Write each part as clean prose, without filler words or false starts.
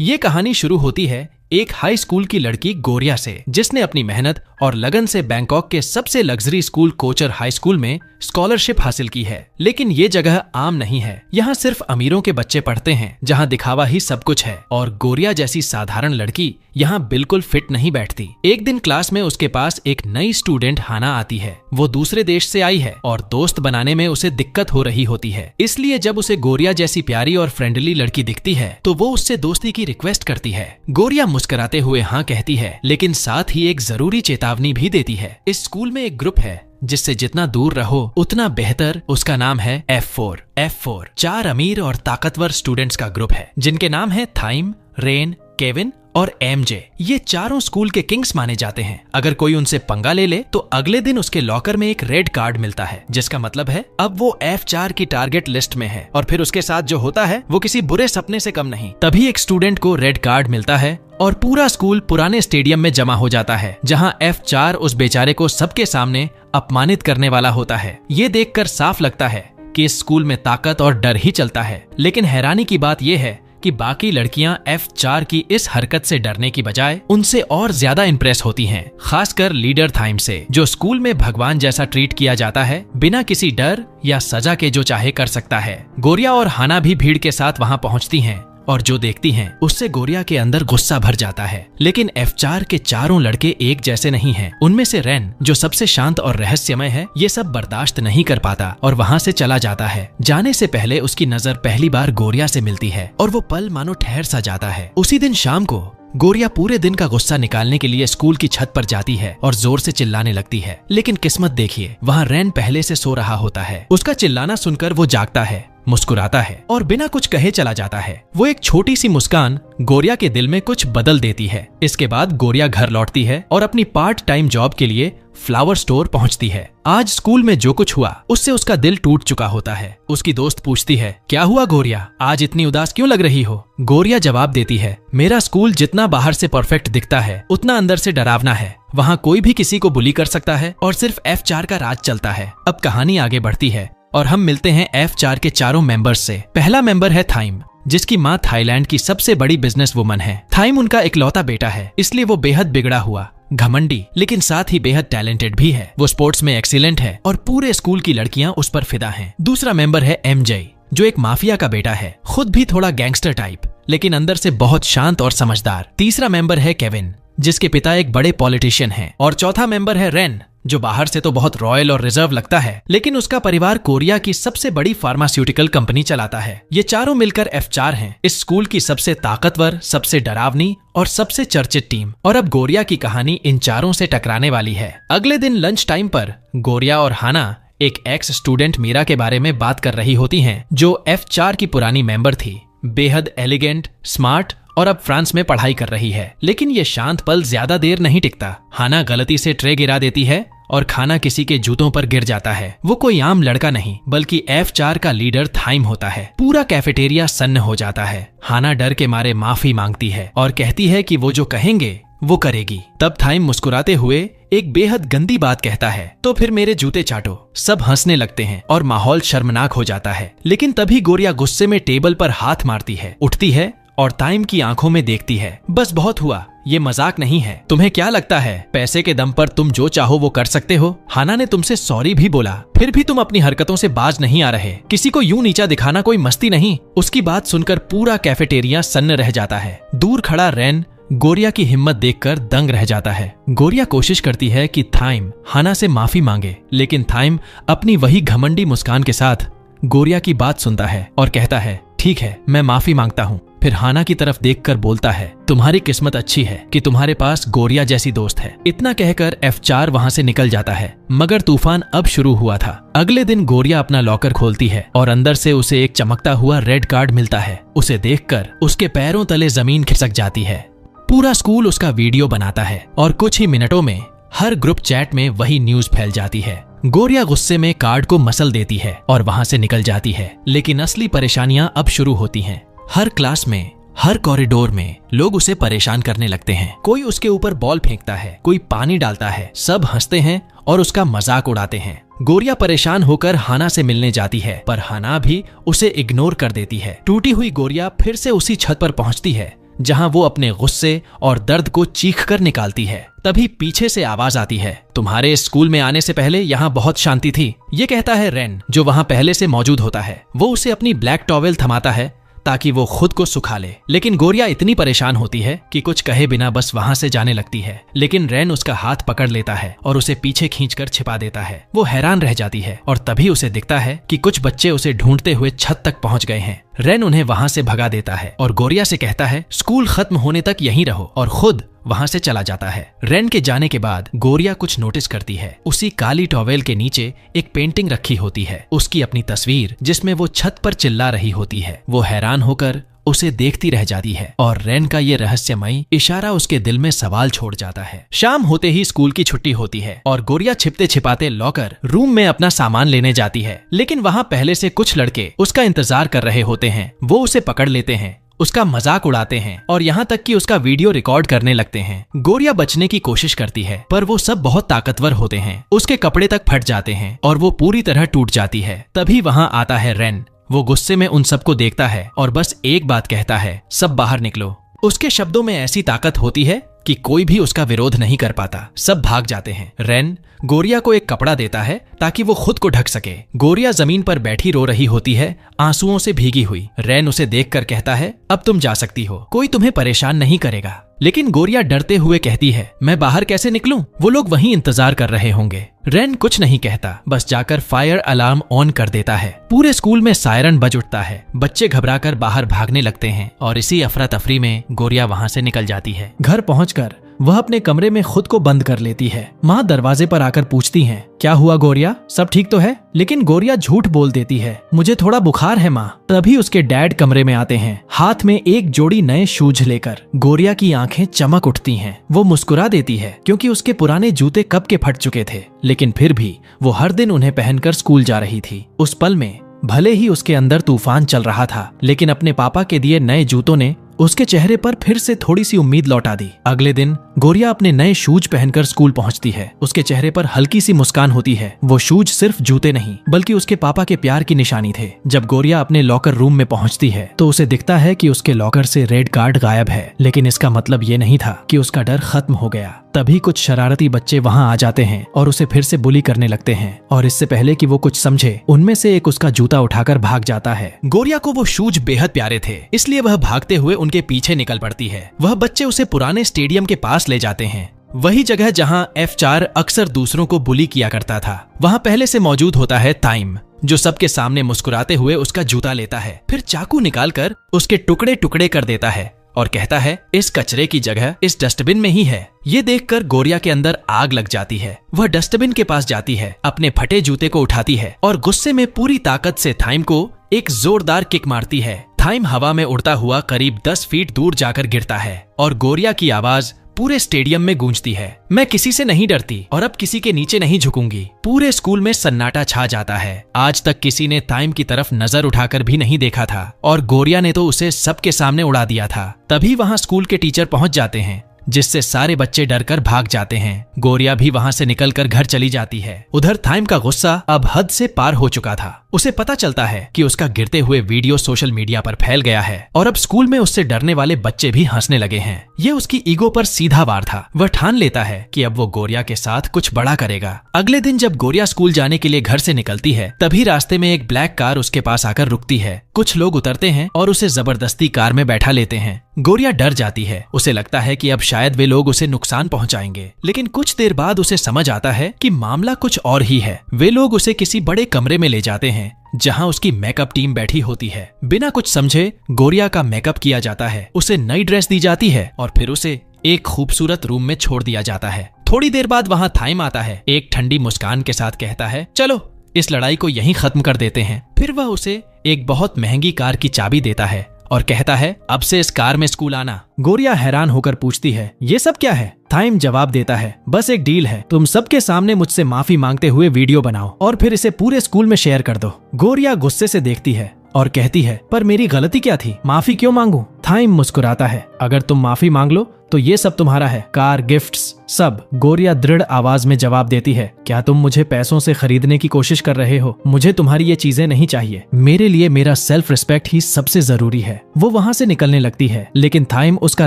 ये कहानी शुरू होती है एक हाई स्कूल की लड़की गोरिया से, जिसने अपनी मेहनत और लगन से बैंकॉक के सबसे लग्जरी स्कूल कोचर हाई स्कूल में स्कॉलरशिप हासिल की है। लेकिन ये जगह आम नहीं है, यहाँ सिर्फ अमीरों के बच्चे पढ़ते हैं, जहाँ दिखावा ही सब कुछ है। और गोरिया जैसी साधारण लड़की यहाँ बिल्कुल फिट नहीं बैठती। एक दिन क्लास में उसके पास एक नई स्टूडेंट हाना आती है। वो दूसरे देश से आई है और दोस्त बनाने में उसे दिक्कत हो रही होती है। इसलिए जब उसे गोरिया जैसी प्यारी और फ्रेंडली लड़की दिखती है तो वो उससे दोस्ती की रिक्वेस्ट करती है। गोरिया मुस्कुराते हुए हाँ कहती है, लेकिन साथ ही एक जरूरी चेतावनी भी देती है। इस स्कूल में एक ग्रुप है जिससे जितना दूर रहो उतना बेहतर। उसका नाम है F4। 4 अमीर और ताकतवर स्टूडेंट्स का ग्रुप है, जिनके नाम है थाइम, रेन, केविन और MJ। ये चारों स्कूल के किंग्स माने जाते हैं। अगर कोई उनसे पंगा ले ले तो अगले दिन उसके लॉकर में एक रेड कार्ड मिलता है, जिसका मतलब है अब वो F4 की टारगेट लिस्ट में है। और फिर उसके साथ जो होता है वो किसी बुरे सपने से कम नहीं। तभी एक स्टूडेंट को रेड कार्ड मिलता है और पूरा स्कूल पुराने स्टेडियम में जमा हो जाता है, जहां F4 उस बेचारे को सबके सामने अपमानित करने वाला होता है। ये देखकर साफ लगता है कि इस स्कूल में ताकत और डर ही चलता है। लेकिन हैरानी की बात यह है कि बाकी लड़कियां F4 की इस हरकत से डरने की बजाय उनसे और ज्यादा इंप्रेस होती हैं, खासकर लीडर थाइम से, जो स्कूल में भगवान जैसा ट्रीट किया जाता है, बिना किसी डर या सजा के जो चाहे कर सकता है। गोरिया और हाना भी भीड़ के साथ वहां पहुंचती हैं और जो देखती हैं उससे गोरिया के अंदर गुस्सा भर जाता है। लेकिन F4 के चारों लड़के एक जैसे नहीं हैं। उनमें से रेन, जो सबसे शांत और रहस्यमय है, ये सब बर्दाश्त नहीं कर पाता और वहाँ से चला जाता है। जाने से पहले उसकी नजर पहली बार गोरिया से मिलती है और वो पल मानो ठहर सा जाता है। उसी दिन शाम को गोरिया पूरे दिन का गुस्सा निकालने के लिए स्कूल की छत पर जाती है और जोर से चिल्लाने लगती है। लेकिन किस्मत देखिए, वहाँ रेन पहले से सो रहा होता है। उसका चिल्लाना सुनकर वो जागता है, मुस्कुराता है और बिना कुछ कहे चला जाता है। वो एक छोटी सी मुस्कान गोरिया के दिल में कुछ बदल देती है। इसके बाद गोरिया घर लौटती है और अपनी पार्ट टाइम जॉब के लिए फ्लावर स्टोर पहुंचती है। आज स्कूल में जो कुछ हुआ उससे उसका दिल टूट चुका होता है। उसकी दोस्त पूछती है, क्या हुआ गोरिया, आज इतनी उदास क्यों लग रही हो? गोरिया जवाब देती है, मेरा स्कूल जितना बाहर से परफेक्ट दिखता है उतना अंदर से डरावना है। वहाँ कोई भी किसी को बुली कर सकता है और सिर्फ F4 का राज चलता है। अब कहानी आगे बढ़ती है और हम मिलते हैं F4 के चारों मेंबर्स से। पहला मेंबर है थाइम, जिसकी माँ थाईलैंड की सबसे बड़ी बिजनेस वुमन है। थाइम उनका इकलौता बेटा है, इसलिए वो बेहद बिगड़ा हुआ, घमंडी, लेकिन साथ ही बेहद टैलेंटेड भी है। वो स्पोर्ट्स में एक्सीलेंट है और पूरे स्कूल की लड़कियां उस पर फिदा हैं। दूसरा मेंबर है MJ, जो एक माफिया का बेटा है, खुद भी थोड़ा गैंगस्टर टाइप, लेकिन अंदर से बहुत शांत और समझदार। तीसरा मेंबर है केविन, जिसके पिता एक बड़े पॉलिटिशियन हैं। और चौथा मेंबर है रेन, जो बाहर से तो बहुत रॉयल और रिजर्व लगता है, लेकिन उसका परिवार कोरिया की सबसे बड़ी फार्मास्यूटिकल कंपनी चलाता है। ये चारों मिलकर F4 हैं, इस स्कूल की सबसे ताकतवर, सबसे डरावनी और सबसे चर्चित टीम। और अब गोरिया की कहानी इन चारों से टकराने वाली है। अगले दिन लंच टाइम पर गोरिया और हाना एक एक्स स्टूडेंट मीरा के बारे में बात कर रही होती हैं, जो F4 की पुरानी मेंबर थी। बेहद एलिगेंट, स्मार्ट और अब फ्रांस में पढ़ाई कर रही है। लेकिन ये शांत पल ज्यादा देर नहीं टिकता। हाना गलती से ट्रे गिरा देती है और खाना किसी के जूतों पर गिर जाता है। वो कोई आम लड़का नहीं, बल्कि F4 का लीडर थाइम होता है। पूरा कैफेटेरिया सन्न हो जाता है। हाना डर के मारे माफी मांगती है और कहती है कि वो जो कहेंगे वो करेगी। तब थाइम मुस्कुराते हुए एक बेहद गंदी बात कहता है, तो फिर मेरे जूते चाटो। सब हंसने लगते हैं और माहौल शर्मनाक हो जाता है। लेकिन तभी गोरिया गुस्से में टेबल पर हाथ मारती है, उठती है और थाइम की आंखों में देखती है। बस बहुत हुआ, ये मजाक नहीं है। तुम्हें क्या लगता है पैसे के दम पर तुम जो चाहो वो कर सकते हो? हाना ने तुमसे सॉरी भी बोला, फिर भी तुम अपनी हरकतों से बाज नहीं आ रहे। किसी को यूं नीचा दिखाना कोई मस्ती नहीं। उसकी बात सुनकर पूरा कैफेटेरिया सन्न रह जाता है। दूर खड़ा रेन गोरिया की हिम्मत देखकर दंग रह जाता है। गोरिया कोशिश करती है कि थाइम हाना से माफी मांगे, लेकिन थाइम अपनी वही घमंडी मुस्कान के साथ गोरिया की बात सुनता है और कहता है, ठीक है, मैं माफी मांगता हूँ। फिर हाना की तरफ देखकर बोलता है, तुम्हारी किस्मत अच्छी है कि तुम्हारे पास गोरिया जैसी दोस्त है। इतना कहकर F4 वहाँ से निकल जाता है। मगर तूफान अब शुरू हुआ था। अगले दिन गोरिया अपना लॉकर खोलती है और अंदर से उसे एक चमकता हुआ रेड कार्ड मिलता है। उसे देखकर उसके पैरों तले जमीन खिसक जाती है। पूरा स्कूल उसका वीडियो बनाता है और कुछ ही मिनटों में हर ग्रुप चैट में वही न्यूज फैल जाती है। गोरिया गुस्से में कार्ड को मसल देती है और वहां से निकल जाती है। लेकिन असली परेशानियां अब शुरू होती हैं। हर क्लास में, हर कॉरिडोर में लोग उसे परेशान करने लगते हैं। कोई उसके ऊपर बॉल फेंकता है, कोई पानी डालता है। सब हंसते हैं और उसका मजाक उड़ाते हैं। गोरिया परेशान होकर हाना से मिलने जाती है, पर हाना भी उसे इग्नोर कर देती है। टूटी हुई गोरिया फिर से उसी छत पर पहुंचती है जहाँ वो अपने गुस्से और दर्द को चीख कर निकालती है। तभी पीछे से आवाज आती है, तुम्हारे स्कूल में आने से पहले यहाँ बहुत शांति थी। ये कहता है रेन, जो वहाँ पहले से मौजूद होता है। वो उसे अपनी ब्लैक टॉवेल थमाता है ताकि वो खुद को सुखा ले, लेकिन गोरिया इतनी परेशान होती है कि कुछ कहे बिना बस वहाँ से जाने लगती है। लेकिन रेन उसका हाथ पकड़ लेता है और उसे पीछे खींचकर छिपा देता है। वो हैरान रह जाती है और तभी उसे दिखता है कि कुछ बच्चे उसे ढूंढते हुए छत तक पहुंच गए हैं। रेन उन्हें वहां से भगा देता है और गोरिया से कहता है, स्कूल खत्म होने तक यहीं रहो, और खुद वहां से चला जाता है। रेन के जाने के बाद गोरिया कुछ नोटिस करती है। उसी काली टॉवेल के नीचे एक पेंटिंग रखी होती है, उसकी अपनी तस्वीर, जिसमें वो छत पर चिल्ला रही होती है। वो हैरान होकर उसे देखती रह जाती है और रेन का ये रहस्यमयी इशारा उसके दिल में सवाल छोड़ जाता है। शाम होते ही स्कूल की छुट्टी होती है और गोरिया छिपते छिपाते लॉकर रूम में अपना सामान लेने जाती है, लेकिन वहाँ पहले से कुछ लड़के उसका इंतजार कर रहे होते हैं। वो उसे पकड़ लेते हैं, उसका मजाक उड़ाते हैं और यहाँ तक कि उसका वीडियो रिकॉर्ड करने लगते हैं। गोरिया बचने की कोशिश करती है, पर वो सब बहुत ताकतवर होते हैं। उसके कपड़े तक फट जाते हैं और वो पूरी तरह टूट जाती है। तभी वहाँ आता है रेन। वो गुस्से में उन सबको देखता है और बस एक बात कहता है, सब बाहर निकलो। उसके शब्दों में ऐसी ताकत होती है कि कोई भी उसका विरोध नहीं कर पाता। सब भाग जाते हैं। रेन गोरिया को एक कपड़ा देता है ताकि वो खुद को ढक सके। गोरिया जमीन पर बैठी रो रही होती है, आंसुओं से भीगी हुई। रेन उसे देखकर कहता है, अब तुम जा सकती हो, कोई तुम्हें परेशान नहीं करेगा। लेकिन गोरिया डरते हुए कहती है, मैं बाहर कैसे निकलूं? वो लोग वहीं इंतजार कर रहे होंगे। रेन कुछ नहीं कहता, बस जाकर फायर अलार्म ऑन कर देता है। पूरे स्कूल में सायरन बज उठता है। बच्चे घबराकर बाहर भागने लगते हैं और इसी अफरा तफरी में गोरिया वहां से निकल जाती है। घर पहुंचकर वह अपने कमरे में खुद को बंद कर लेती है। माँ दरवाजे पर आकर पूछती हैं, क्या हुआ गोरिया, सब ठीक तो है? लेकिन गोरिया झूठ बोल देती है, मुझे थोड़ा बुखार है माँ। तभी उसके डैड कमरे में आते हैं, हाथ में एक जोड़ी नए शूज लेकर। गोरिया की आंखें चमक उठती हैं। वो मुस्कुरा देती है क्योंकि उसके पुराने जूते कब के फट चुके थे, लेकिन फिर भी वो हर दिन उन्हें पहनकर स्कूल जा रही थी। उस पल में भले ही उसके अंदर तूफान चल रहा था, लेकिन अपने पापा के दिए नए जूतों ने उसके चेहरे पर फिर से थोड़ी सी उम्मीद लौटा दी। अगले दिन गोरिया अपने नए शूज पहनकर स्कूल पहुंचती है। उसके चेहरे पर हल्की सी मुस्कान होती है। वो शूज सिर्फ जूते नहीं बल्कि उसके पापा के प्यार की निशानी थे। जब गोरिया अपने लॉकर रूम में पहुंचती है तो उसे दिखता है कि उसके लॉकर से रेड कार्ड गायब है, लेकिन इसका मतलब ये नहीं था कि उसका डर खत्म हो गया। तभी कुछ शरारती बच्चे वहां आ जाते हैं और उसे फिर से बुली करने लगते हैं, और इससे पहले कि वो कुछ समझे उनमें से एक उसका जूता उठाकर भाग जाता है। गोरिया को वो शूज बेहद प्यारे थे, इसलिए वह भागते हुए उनके पीछे निकल पड़ती है। वह बच्चे उसे पुराने स्टेडियम के पास ले जाते हैं, वही जगह जहां F4 अक्सर दूसरों को बुली किया करता था। वहां पहले से मौजूद होता है टाइम, जो सबके सामने मुस्कुराते हुए उसका जूता लेता है, फिर चाकू निकालकर उसके टुकड़े टुकड़े कर देता है और कहता है, इस कचरे की जगह इस डस्टबिन में ही है। ये देखकर गोरिया के अंदर आग लग जाती है। वह डस्टबिन के पास जाती है, अपने फटे जूते को उठाती है और गुस्से में पूरी ताकत से थाइम को एक जोरदार किक मारती है। थाइम हवा में उड़ता हुआ करीब 10 फीट दूर जाकर गिरता है और गोरिया की आवाज पूरे स्टेडियम में गूंजती है, मैं किसी से नहीं डरती और अब किसी के नीचे नहीं झुकूंगी। पूरे स्कूल में सन्नाटा छा जाता है। आज तक किसी ने टाइम की तरफ नजर उठाकर भी नहीं देखा था और गोरिया ने तो उसे सबके सामने उड़ा दिया था। तभी वहां स्कूल के टीचर पहुंच जाते हैं, जिससे सारे बच्चे डरकर भाग जाते हैं। गोरिया भी वहां से निकलकर घर चली जाती है। उधर थाइम का गुस्सा अब हद से पार हो चुका था। उसे पता चलता है कि उसका गिरते हुए वीडियो सोशल मीडिया पर फैल गया है और अब स्कूल में उससे डरने वाले बच्चे भी हंसने लगे हैं। ये उसकी ईगो पर सीधा वार था। वह ठान लेता है कि अब वो गोरिया के साथ कुछ बड़ा करेगा। अगले दिन जब गोरिया स्कूल जाने के लिए घर से निकलती है, तभी रास्ते में एक ब्लैक कार उसके पास आकर रुकती है। कुछ लोग उतरते हैं और उसे जबरदस्ती कार में बैठा लेते हैं। गोरिया डर जाती है। उसे लगता है कि अब शायद वे लोग उसे नुकसान पहुंचाएंगे, लेकिन कुछ देर बाद उसे समझ आता है कि मामला कुछ और ही है। वे लोग उसे किसी बड़े कमरे में ले जाते हैं जहां उसकी मेकअप टीम बैठी होती है। बिना कुछ समझे गोरिया का मेकअप किया जाता है, उसे नई ड्रेस दी जाती है और फिर उसे एक खूबसूरत रूम में छोड़ दिया जाता है। थोड़ी देर बाद वहां थाइम आता है, एक ठंडी मुस्कान के साथ कहता है, चलो इस लड़ाई को यहीं खत्म कर देते हैं। फिर वह उसे एक बहुत महंगी कार की चाबी देता है और कहता है, अब से इस कार में स्कूल आना। गोरिया हैरान होकर पूछती है, ये सब क्या है? थाइम जवाब देता है, बस एक डील है, तुम सबके सामने मुझसे माफी मांगते हुए वीडियो बनाओ और फिर इसे पूरे स्कूल में शेयर कर दो। गोरिया गुस्से से देखती है और कहती है, पर मेरी गलती क्या थी, माफी क्यों मांगू? थाइम मुस्कुराता है, अगर तुम माफी मांग लो तो ये सब तुम्हारा है, कार, गिफ्ट्स, सब। गोरिया दृढ़ आवाज में जवाब देती है, क्या तुम मुझे पैसों से खरीदने की कोशिश कर रहे हो? मुझे तुम्हारी ये चीजें नहीं चाहिए, मेरे लिए मेरा सेल्फ रिस्पेक्ट ही सबसे जरूरी है। वो वहाँ से निकलने लगती है, लेकिन थाइम उसका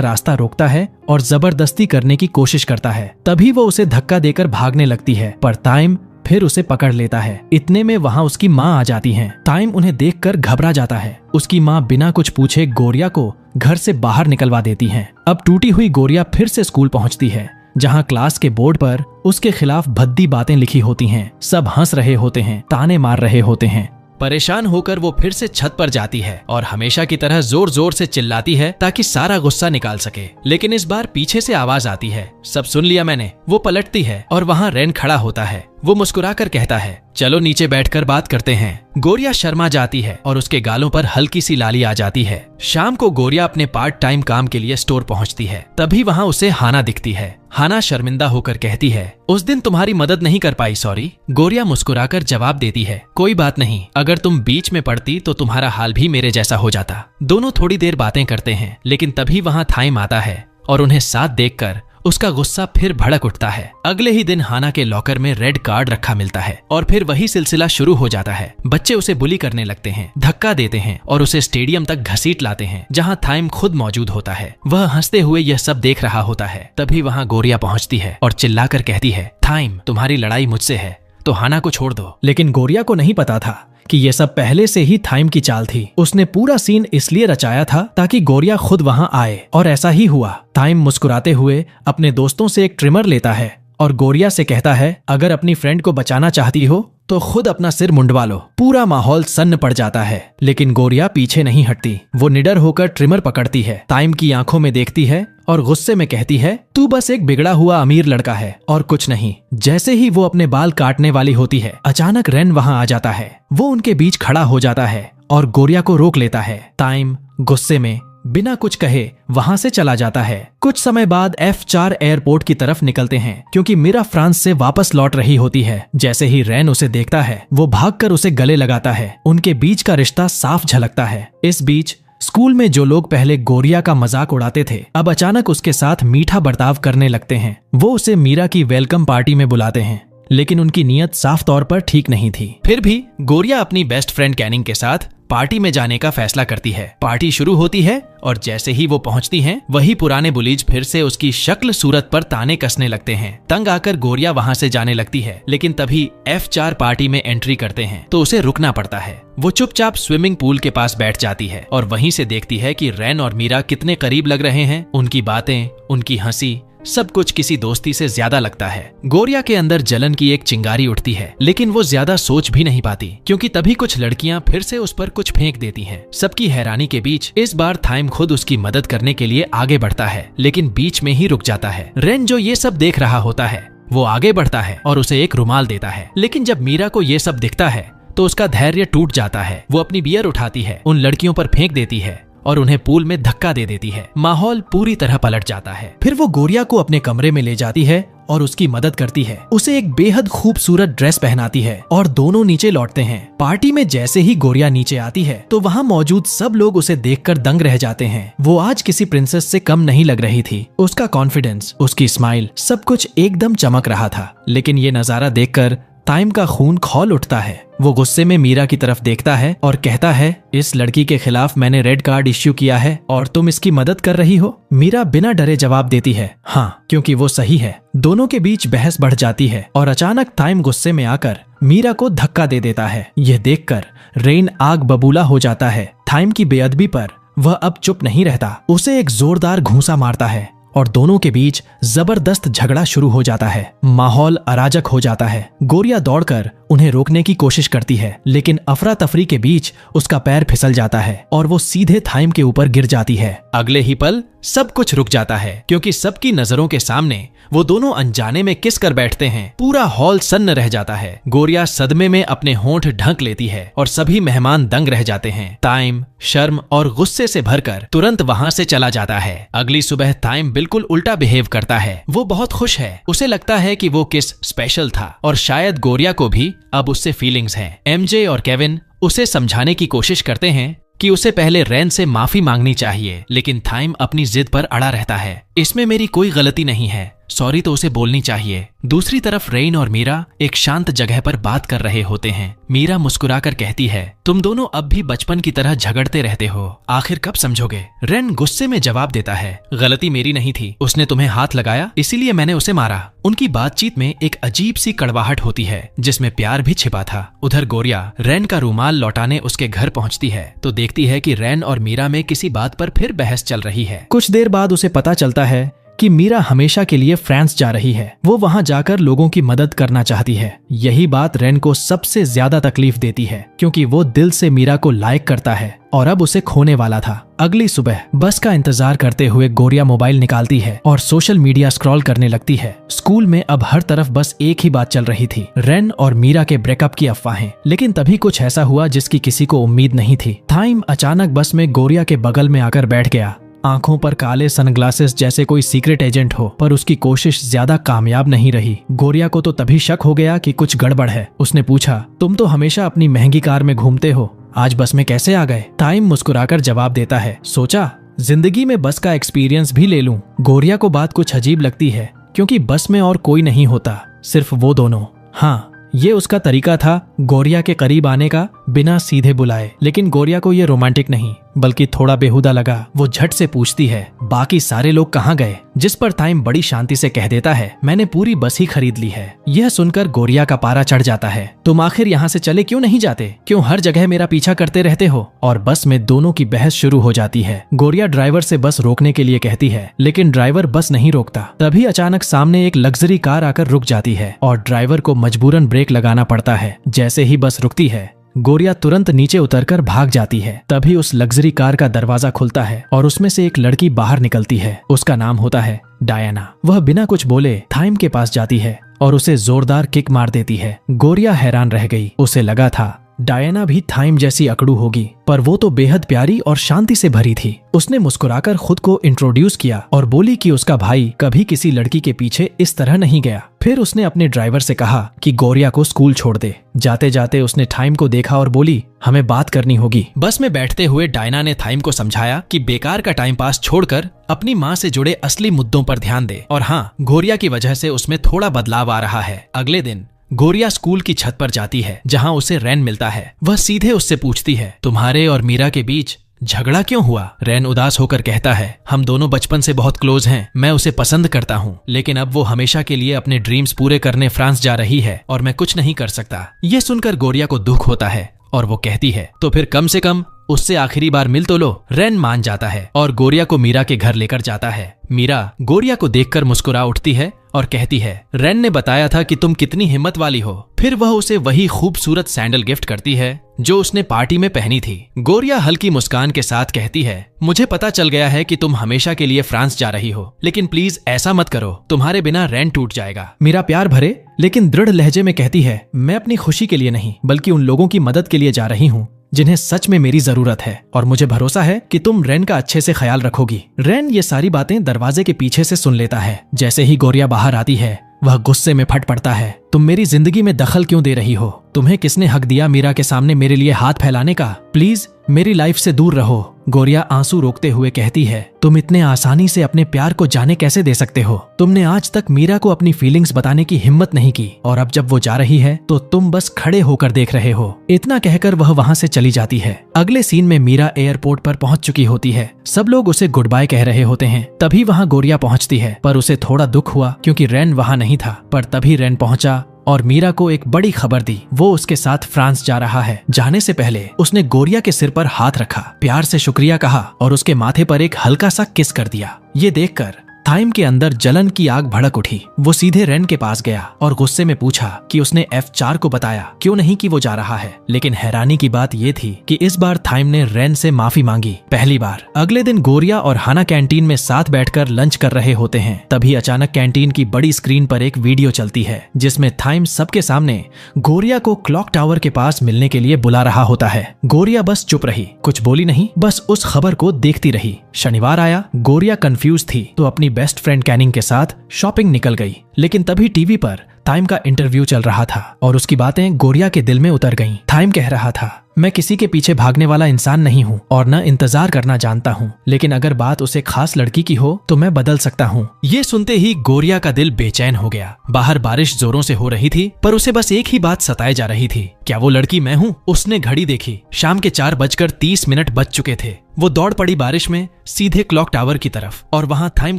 रास्ता रोकता है और जबरदस्ती करने की कोशिश करता है। तभी वो उसे धक्का देकर भागने लगती है, पर थाइम फिर उसे पकड़ लेता है। इतने में वहाँ उसकी माँ आ जाती हैं। थाइम उन्हें देखकर घबरा जाता है। उसकी माँ बिना कुछ पूछे गोरिया को घर से बाहर निकलवा देती हैं। अब टूटी हुई गोरिया फिर से स्कूल पहुँचती है, जहाँ क्लास के बोर्ड पर उसके खिलाफ भद्दी बातें लिखी होती हैं। सब हंस रहे होते हैं, ताने मार रहे होते हैं। परेशान होकर वो फिर से छत पर जाती है और हमेशा की तरह जोर जोर से चिल्लाती है ताकि सारा गुस्सा निकाल सके। लेकिन इस बार पीछे से आवाज आती है, सब सुन लिया मैंने। वो पलटती है और वहाँ रेन खड़ा होता है। वो मुस्कुराकर कहता है, चलो नीचे बैठकर बात करते हैं। गोरिया शर्मा जाती है और उसके गालों पर हल्की सी लाली आ जाती है। शाम को गोरिया अपने पार्ट टाइम काम के लिए स्टोर पहुंचती है। तभी वहाँ उसे हाना दिखती है। हाना शर्मिंदा होकर कहती है, उस दिन तुम्हारी मदद नहीं कर पाई, सॉरी। गोरिया मुस्कुराकर जवाब देती है, कोई बात नहीं, अगर तुम बीच में पड़ती तो तुम्हारा हाल भी मेरे जैसा हो जाता। दोनों थोड़ी देर बातें करते हैं, लेकिन तभी वहाँ थाइम आता है और उन्हें साथ देखकर उसका गुस्सा फिर भड़क उठता है। अगले ही दिन हाना के लॉकर में रेड कार्ड रखा मिलता है और फिर वही सिलसिला शुरू हो जाता है। बच्चे उसे बुली करने लगते हैं, धक्का देते हैं और उसे स्टेडियम तक घसीट लाते हैं, जहां थाइम खुद मौजूद होता है। वह हंसते हुए यह सब देख रहा होता है। तभी वहां गोरिया पहुंचती है और चिल्लाकर कहती है, थाइम, तुम्हारी लड़ाई मुझसे है तो हाना को छोड़ दो। लेकिन गोरिया को नहीं पता था कि ये सब पहले से ही थाइम की चाल थी। उसने पूरा सीन इसलिए रचाया था ताकि गोरिया खुद वहां आए, और ऐसा ही हुआ। थाइम मुस्कुराते हुए अपने दोस्तों से एक ट्रिमर लेता है और गोरिया से कहता है, अगर अपनी फ्रेंड को बचाना चाहती हो तो खुद अपना सिर मुंडवा लो। पूरा माहौल सन्न पड़ जाता है, लेकिन गोरिया पीछे नहीं हटती। वो निडर होकर ट्रिमर पकड़ती है, थाइम की आंखों में देखती है और गुस्से में कहती है, तू बस एक बिगड़ा हुआ अमीर लड़का है और कुछ नहीं। जैसे ही वो अपने बाल काटने वाली होती है, अचानक रेन वहां आ जाता है। वो उनके बीच खड़ा हो जाता है और गोरिया को रोक लेता है। थाइम गुस्से में बिना कुछ कहे वहां से चला जाता है। कुछ समय बाद F4 एयरपोर्ट की तरफ निकलते हैं, क्योंकि मीरा फ्रांस से वापस लौट रही होती है। जैसे ही रेन उसे देखता है, वो भागकर उसे गले लगाता है। उनके बीच का रिश्ता साफ झलकता है। इस बीच स्कूल में जो लोग पहले गोरिया का मजाक उड़ाते थे, अब अचानक उसके साथ मीठा बर्ताव करने लगते हैं। वो उसे मीरा की वेलकम पार्टी में बुलाते हैं, लेकिन उनकी नीयत साफ तौर पर ठीक नहीं थी। फिर भी गोरिया अपनी बेस्ट फ्रेंड कैनिंग के साथ पार्टी में जाने का फैसला करती है। पार्टी शुरू होती है और जैसे ही वो पहुंचती हैं, वही पुराने बुलीज फिर से उसकी शक्ल सूरत पर ताने कसने लगते हैं। तंग आकर गोरिया वहां से जाने लगती है, लेकिन तभी F4 पार्टी में एंट्री करते हैं तो उसे रुकना पड़ता है। वो चुपचाप स्विमिंग पूल के पास बैठ जाती है और वहीं से देखती है कि रेन और मीरा कितने करीब लग रहे हैं। उनकी बातें, उनकी हंसी, सब कुछ किसी दोस्ती से ज्यादा लगता है। गोरिया के अंदर जलन की एक चिंगारी उठती है, लेकिन वो ज्यादा सोच भी नहीं पाती, क्योंकि तभी कुछ लड़कियां फिर से उस पर कुछ फेंक देती हैं। सबकी हैरानी के बीच इस बार थाइम खुद उसकी मदद करने के लिए आगे बढ़ता है, लेकिन बीच में ही रुक जाता है। रेन जो ये सब देख रहा होता है, वो आगे बढ़ता है और उसे एक रुमाल देता है, लेकिन जब मीरा को ये सब दिखता है तो उसका धैर्य टूट जाता है। वो अपनी बियर उठाती है, उन लड़कियों पर फेंक देती है और उन्हें पूल में धक्का दे देती है। माहौल पूरी तरह पलट जाता है। फिर वो गोरिया को अपने कमरे में ले जाती है और उसकी मदद करती है। उसे एक बेहद खूबसूरत ड्रेस पहनाती है और दोनों नीचे लौटते हैं। पार्टी में जैसे ही गोरिया नीचे आती है तो वहाँ मौजूद सब लोग उसे देखकर दंग रह जाते हैं। वो आज किसी प्रिंसेस से कम नहीं लग रही थी। उसका कॉन्फिडेंस, उसकी स्माइल, सब कुछ एकदम चमक रहा था। लेकिन ये नजारा देखकर थाइम का खून खौल उठता है। वो गुस्से में मीरा की तरफ देखता है और कहता है, इस लड़की के खिलाफ मैंने रेड कार्ड इश्यू किया है और तुम इसकी मदद कर रही हो। मीरा बिना डरे जवाब देती है, हाँ, क्योंकि वो सही है। दोनों के बीच बहस बढ़ जाती है और अचानक थाइम गुस्से में आकर मीरा को धक्का दे देता है। यह देखकर रेन आग बबूला हो जाता है। थाइम की बेअदबी पर वह अब चुप नहीं रहता, उसे एक जोरदार घूंसा मारता है और दोनों के बीच जबरदस्त झगड़ा शुरू हो जाता है। माहौल अराजक हो जाता है। गोरिया दौड़कर उन्हें रोकने की कोशिश करती है, लेकिन अफरा तफरी के बीच उसका पैर फिसल जाता है और वो सीधे थाइम के ऊपर गिर जाती है। अगले ही पल सब कुछ रुक जाता है, क्योंकि सबकी नजरों के सामने वो दोनों अनजाने में किस कर बैठते हैं। पूरा हॉल सन्न रह जाता है। गोरिया सदमे में अपने होंठ ढक लेती है और सभी मेहमान दंग रह जाते हैं। थाइम शर्म और गुस्से से भरकर तुरंत वहां से चला जाता है। अगली सुबह थाइम बिल्कुल उल्टा बिहेव करता है। वो बहुत खुश है। उसे लगता है कि वो किस स्पेशल था और शायद गोरिया को भी अब उससे फीलिंग्स हैं। एमजे और केविन उसे समझाने की कोशिश करते हैं कि उसे पहले रेन से माफी मांगनी चाहिए, लेकिन थाइम अपनी जिद पर अड़ा रहता है। इसमें मेरी कोई गलती नहीं है, सॉरी तो उसे बोलनी चाहिए। दूसरी तरफ रेन और मीरा एक शांत जगह पर बात कर रहे होते हैं। मीरा मुस्कुराकर कहती है, तुम दोनों अब भी बचपन की तरह झगड़ते रहते हो, आखिर कब समझोगे? रेन गुस्से में जवाब देता है, गलती मेरी नहीं थी, उसने तुम्हें हाथ लगाया इसीलिए मैंने उसे मारा। उनकी बातचीत में एक अजीब सी कड़वाहट होती है जिसमें प्यार भी छिपा था। उधर गोरिया रेन का रूमाल लौटाने उसके घर पहुंचती है तो देखती है कि रेन और मीरा में किसी बात पर फिर बहस चल रही है। कुछ देर बाद उसे पता चलता है कि मीरा हमेशा के लिए फ्रांस जा रही है। वो वहां जाकर लोगों की मदद करना चाहती है। यही बात रेन को सबसे ज्यादा तकलीफ देती है क्योंकि वो दिल से मीरा को लाइक करता है और अब उसे खोने वाला था। अगली सुबह बस का इंतजार करते हुए गोरिया मोबाइल निकालती है और सोशल मीडिया स्क्रॉल करने लगती है। स्कूल में अब हर तरफ बस एक ही बात चल रही थी, रेन और मीरा के ब्रेकअप की अफवाहें। लेकिन तभी कुछ ऐसा हुआ जिसकी किसी को उम्मीद नहीं थी। थाइम अचानक बस में गोरिया के बगल में आकर बैठ गया। आंखों पर काले सनग्लासेस जैसे कोई सीक्रेट एजेंट हो, पर उसकी कोशिश ज्यादा कामयाब नहीं रही। गोरिया को तो तभी शक हो गया कि कुछ गड़बड़ है। उसने पूछा, तुम तो हमेशा अपनी महंगी कार में घूमते हो, आज बस में कैसे आ गए? टाइम मुस्कुराकर जवाब देता है, सोचा जिंदगी में बस का एक्सपीरियंस भी ले लूं। गोरिया को बात कुछ अजीब लगती है क्योंकि बस में और कोई नहीं होता, सिर्फ वो दोनों। हाँ, ये उसका तरीका था गोरिया के करीब आने का बिना सीधे बुलाए। लेकिन गोरिया को ये रोमांटिक नहीं बल्कि थोड़ा बेहुदा लगा। वो झट से पूछती है, बाकी सारे लोग कहाँ गए? जिस पर थाइम बड़ी शांति से कह देता है, मैंने पूरी बस ही खरीद ली है। यह सुनकर गोरिया का पारा चढ़ जाता है। तुम आखिर यहाँ से चले क्यों नहीं जाते? क्यों हर जगह मेरा पीछा करते रहते हो? और बस में दोनों की बहस शुरू हो जाती है। गोरिया ड्राइवर से बस रोकने के लिए कहती है, लेकिन ड्राइवर बस नहीं रोकता। तभी अचानक सामने एक लग्जरी कार आकर रुक जाती है और ड्राइवर को मजबूरन ब्रेक लगाना पड़ता है। जैसे ही बस रुकती है, गोरिया तुरंत नीचे उतरकर भाग जाती है। तभी उस लग्जरी कार का दरवाजा खुलता है और उसमें से एक लड़की बाहर निकलती है। उसका नाम होता है डायना। वह बिना कुछ बोले थाइम के पास जाती है और उसे जोरदार किक मार देती है। गोरिया हैरान रह गई। उसे लगा था डायना भी थाइम जैसी अकड़ू होगी, पर वो तो बेहद प्यारी और शांति से भरी थी। उसने मुस्कुराकर खुद को इंट्रोड्यूस किया और बोली कि उसका भाई कभी किसी लड़की के पीछे इस तरह नहीं गया। फिर उसने अपने ड्राइवर से कहा कि गोरिया को स्कूल छोड़ दे। जाते जाते उसने थाइम को देखा और बोली, हमें बात करनी होगी। बस में बैठते हुए डायना ने थाइम को समझाया कि बेकार का टाइम पास छोड़कर अपनी माँ से जुड़े असली मुद्दों पर ध्यान दे। और हाँ, गोरिया की वजह से उसमें थोड़ा बदलाव आ रहा है। अगले दिन गोरिया स्कूल की छत पर जाती है जहां उसे रेन मिलता है। वह सीधे उससे पूछती है, तुम्हारे और मीरा के बीच झगड़ा क्यों हुआ? रेन उदास होकर कहता है, हम दोनों बचपन से बहुत क्लोज हैं, मैं उसे पसंद करता हूँ, लेकिन अब वो हमेशा के लिए अपने ड्रीम्स पूरे करने फ्रांस जा रही है और मैं कुछ नहीं कर सकता। यह सुनकर गोरिया को दुख होता है और वो कहती है, तो फिर कम से कम उससे आखिरी बार मिल तो लो। रेन मान जाता है और गोरिया को मीरा के घर लेकर जाता है। मीरा गोरिया को देखकर मुस्कुरा उठती है और कहती है, रेन ने बताया था कि तुम कितनी हिम्मत वाली हो। फिर वह उसे वही खूबसूरत सैंडल गिफ्ट करती है जो उसने पार्टी में पहनी थी। गोरिया हल्की मुस्कान के साथ कहती है, मुझे पता चल गया है कि तुम हमेशा के लिए फ्रांस जा रही हो, लेकिन प्लीज ऐसा मत करो, तुम्हारे बिना रेन टूट जाएगा। मीरा प्यार भरे लेकिन दृढ़ लहजे में कहती है, मैं अपनी खुशी के लिए नहीं बल्कि उन लोगों की मदद के लिए जा रही हूँ जिन्हें सच में मेरी जरूरत है, और मुझे भरोसा है कि तुम रेन का अच्छे से ख्याल रखोगी। रेन ये सारी बातें दरवाजे के पीछे से सुन लेता है। जैसे ही गोरिया बाहर आती है, वह गुस्से में फट पड़ता है, तुम मेरी जिंदगी में दखल क्यों दे रही हो? तुम्हें किसने हक दिया मीरा के सामने मेरे लिए हाथ फैलाने का? प्लीज मेरी लाइफ से दूर रहो। गोरिया आंसू रोकते हुए कहती है, तुम इतने आसानी से अपने प्यार को जाने कैसे दे सकते हो? तुमने आज तक मीरा को अपनी फीलिंग्स बताने की हिम्मत नहीं की, और अब जब वो जा रही है तो तुम बस खड़े होकर देख रहे हो। इतना कहकर वह वहां से चली जाती है। अगले सीन में मीरा एयरपोर्ट पर पहुंच चुकी होती है। सब लोग उसे गुड बाय कह रहे होते हैं। तभी वहां गोरिया पहुंचती है, पर उसे थोड़ा दुख हुआ क्योंकि रेन वहां नहीं था। पर तभी रेन पहुंचा और मीरा को एक बड़ी खबर दी, वो उसके साथ फ्रांस जा रहा है। जाने से पहले उसने गोरिया के सिर पर हाथ रखा, प्यार से शुक्रिया कहा और उसके माथे पर एक हल्का सा किस कर दिया। ये देखकर थाइम के अंदर जलन की आग भड़क उठी। वो सीधे रेन के पास गया और गुस्से में पूछा कि उसने F4 को बताया क्यों नहीं कि वो जा रहा है। लेकिन हैरानी की बात ये थी कि इस बार थाइम ने रेन से माफी मांगी, पहली बार। अगले दिन गोरिया और हाना कैंटीन में साथ बैठकर लंच कर रहे होते हैं। तभी अचानक कैंटीन की बड़ी स्क्रीन पर एक वीडियो चलती है जिसमें थाइम सबके सामने गोरिया को क्लॉक टावर के पास मिलने के लिए बुला रहा होता है। गोरिया बस चुप रही, कुछ बोली नहीं, बस उस खबर को देखती रही। शनिवार आया, गोरिया कंफ्यूज थी तो अपनी बेस्ट फ्रेंड कैनिंग के साथ शॉपिंग निकल गई। लेकिन तभी टीवी पर थाइम का इंटरव्यू चल रहा था और उसकी बातें गोरिया के दिल में उतर गईं। थाइम कह रहा था, मैं किसी के पीछे भागने वाला इंसान नहीं हूँ और न इंतजार करना जानता हूँ, लेकिन अगर बात उसे खास लड़की की हो तो मैं बदल सकता हूँ। ये सुनते ही गोरिया का दिल बेचैन हो गया। बाहर बारिश जोरों से हो रही थी पर उसे बस एक ही बात सताए जा रही थी, क्या वो लड़की मैं हूँ? उसने घड़ी देखी, शाम के 4:30 बज चुके थे। वो दौड़ पड़ी बारिश में सीधे क्लॉक टावर की तरफ और वहाँ थाइम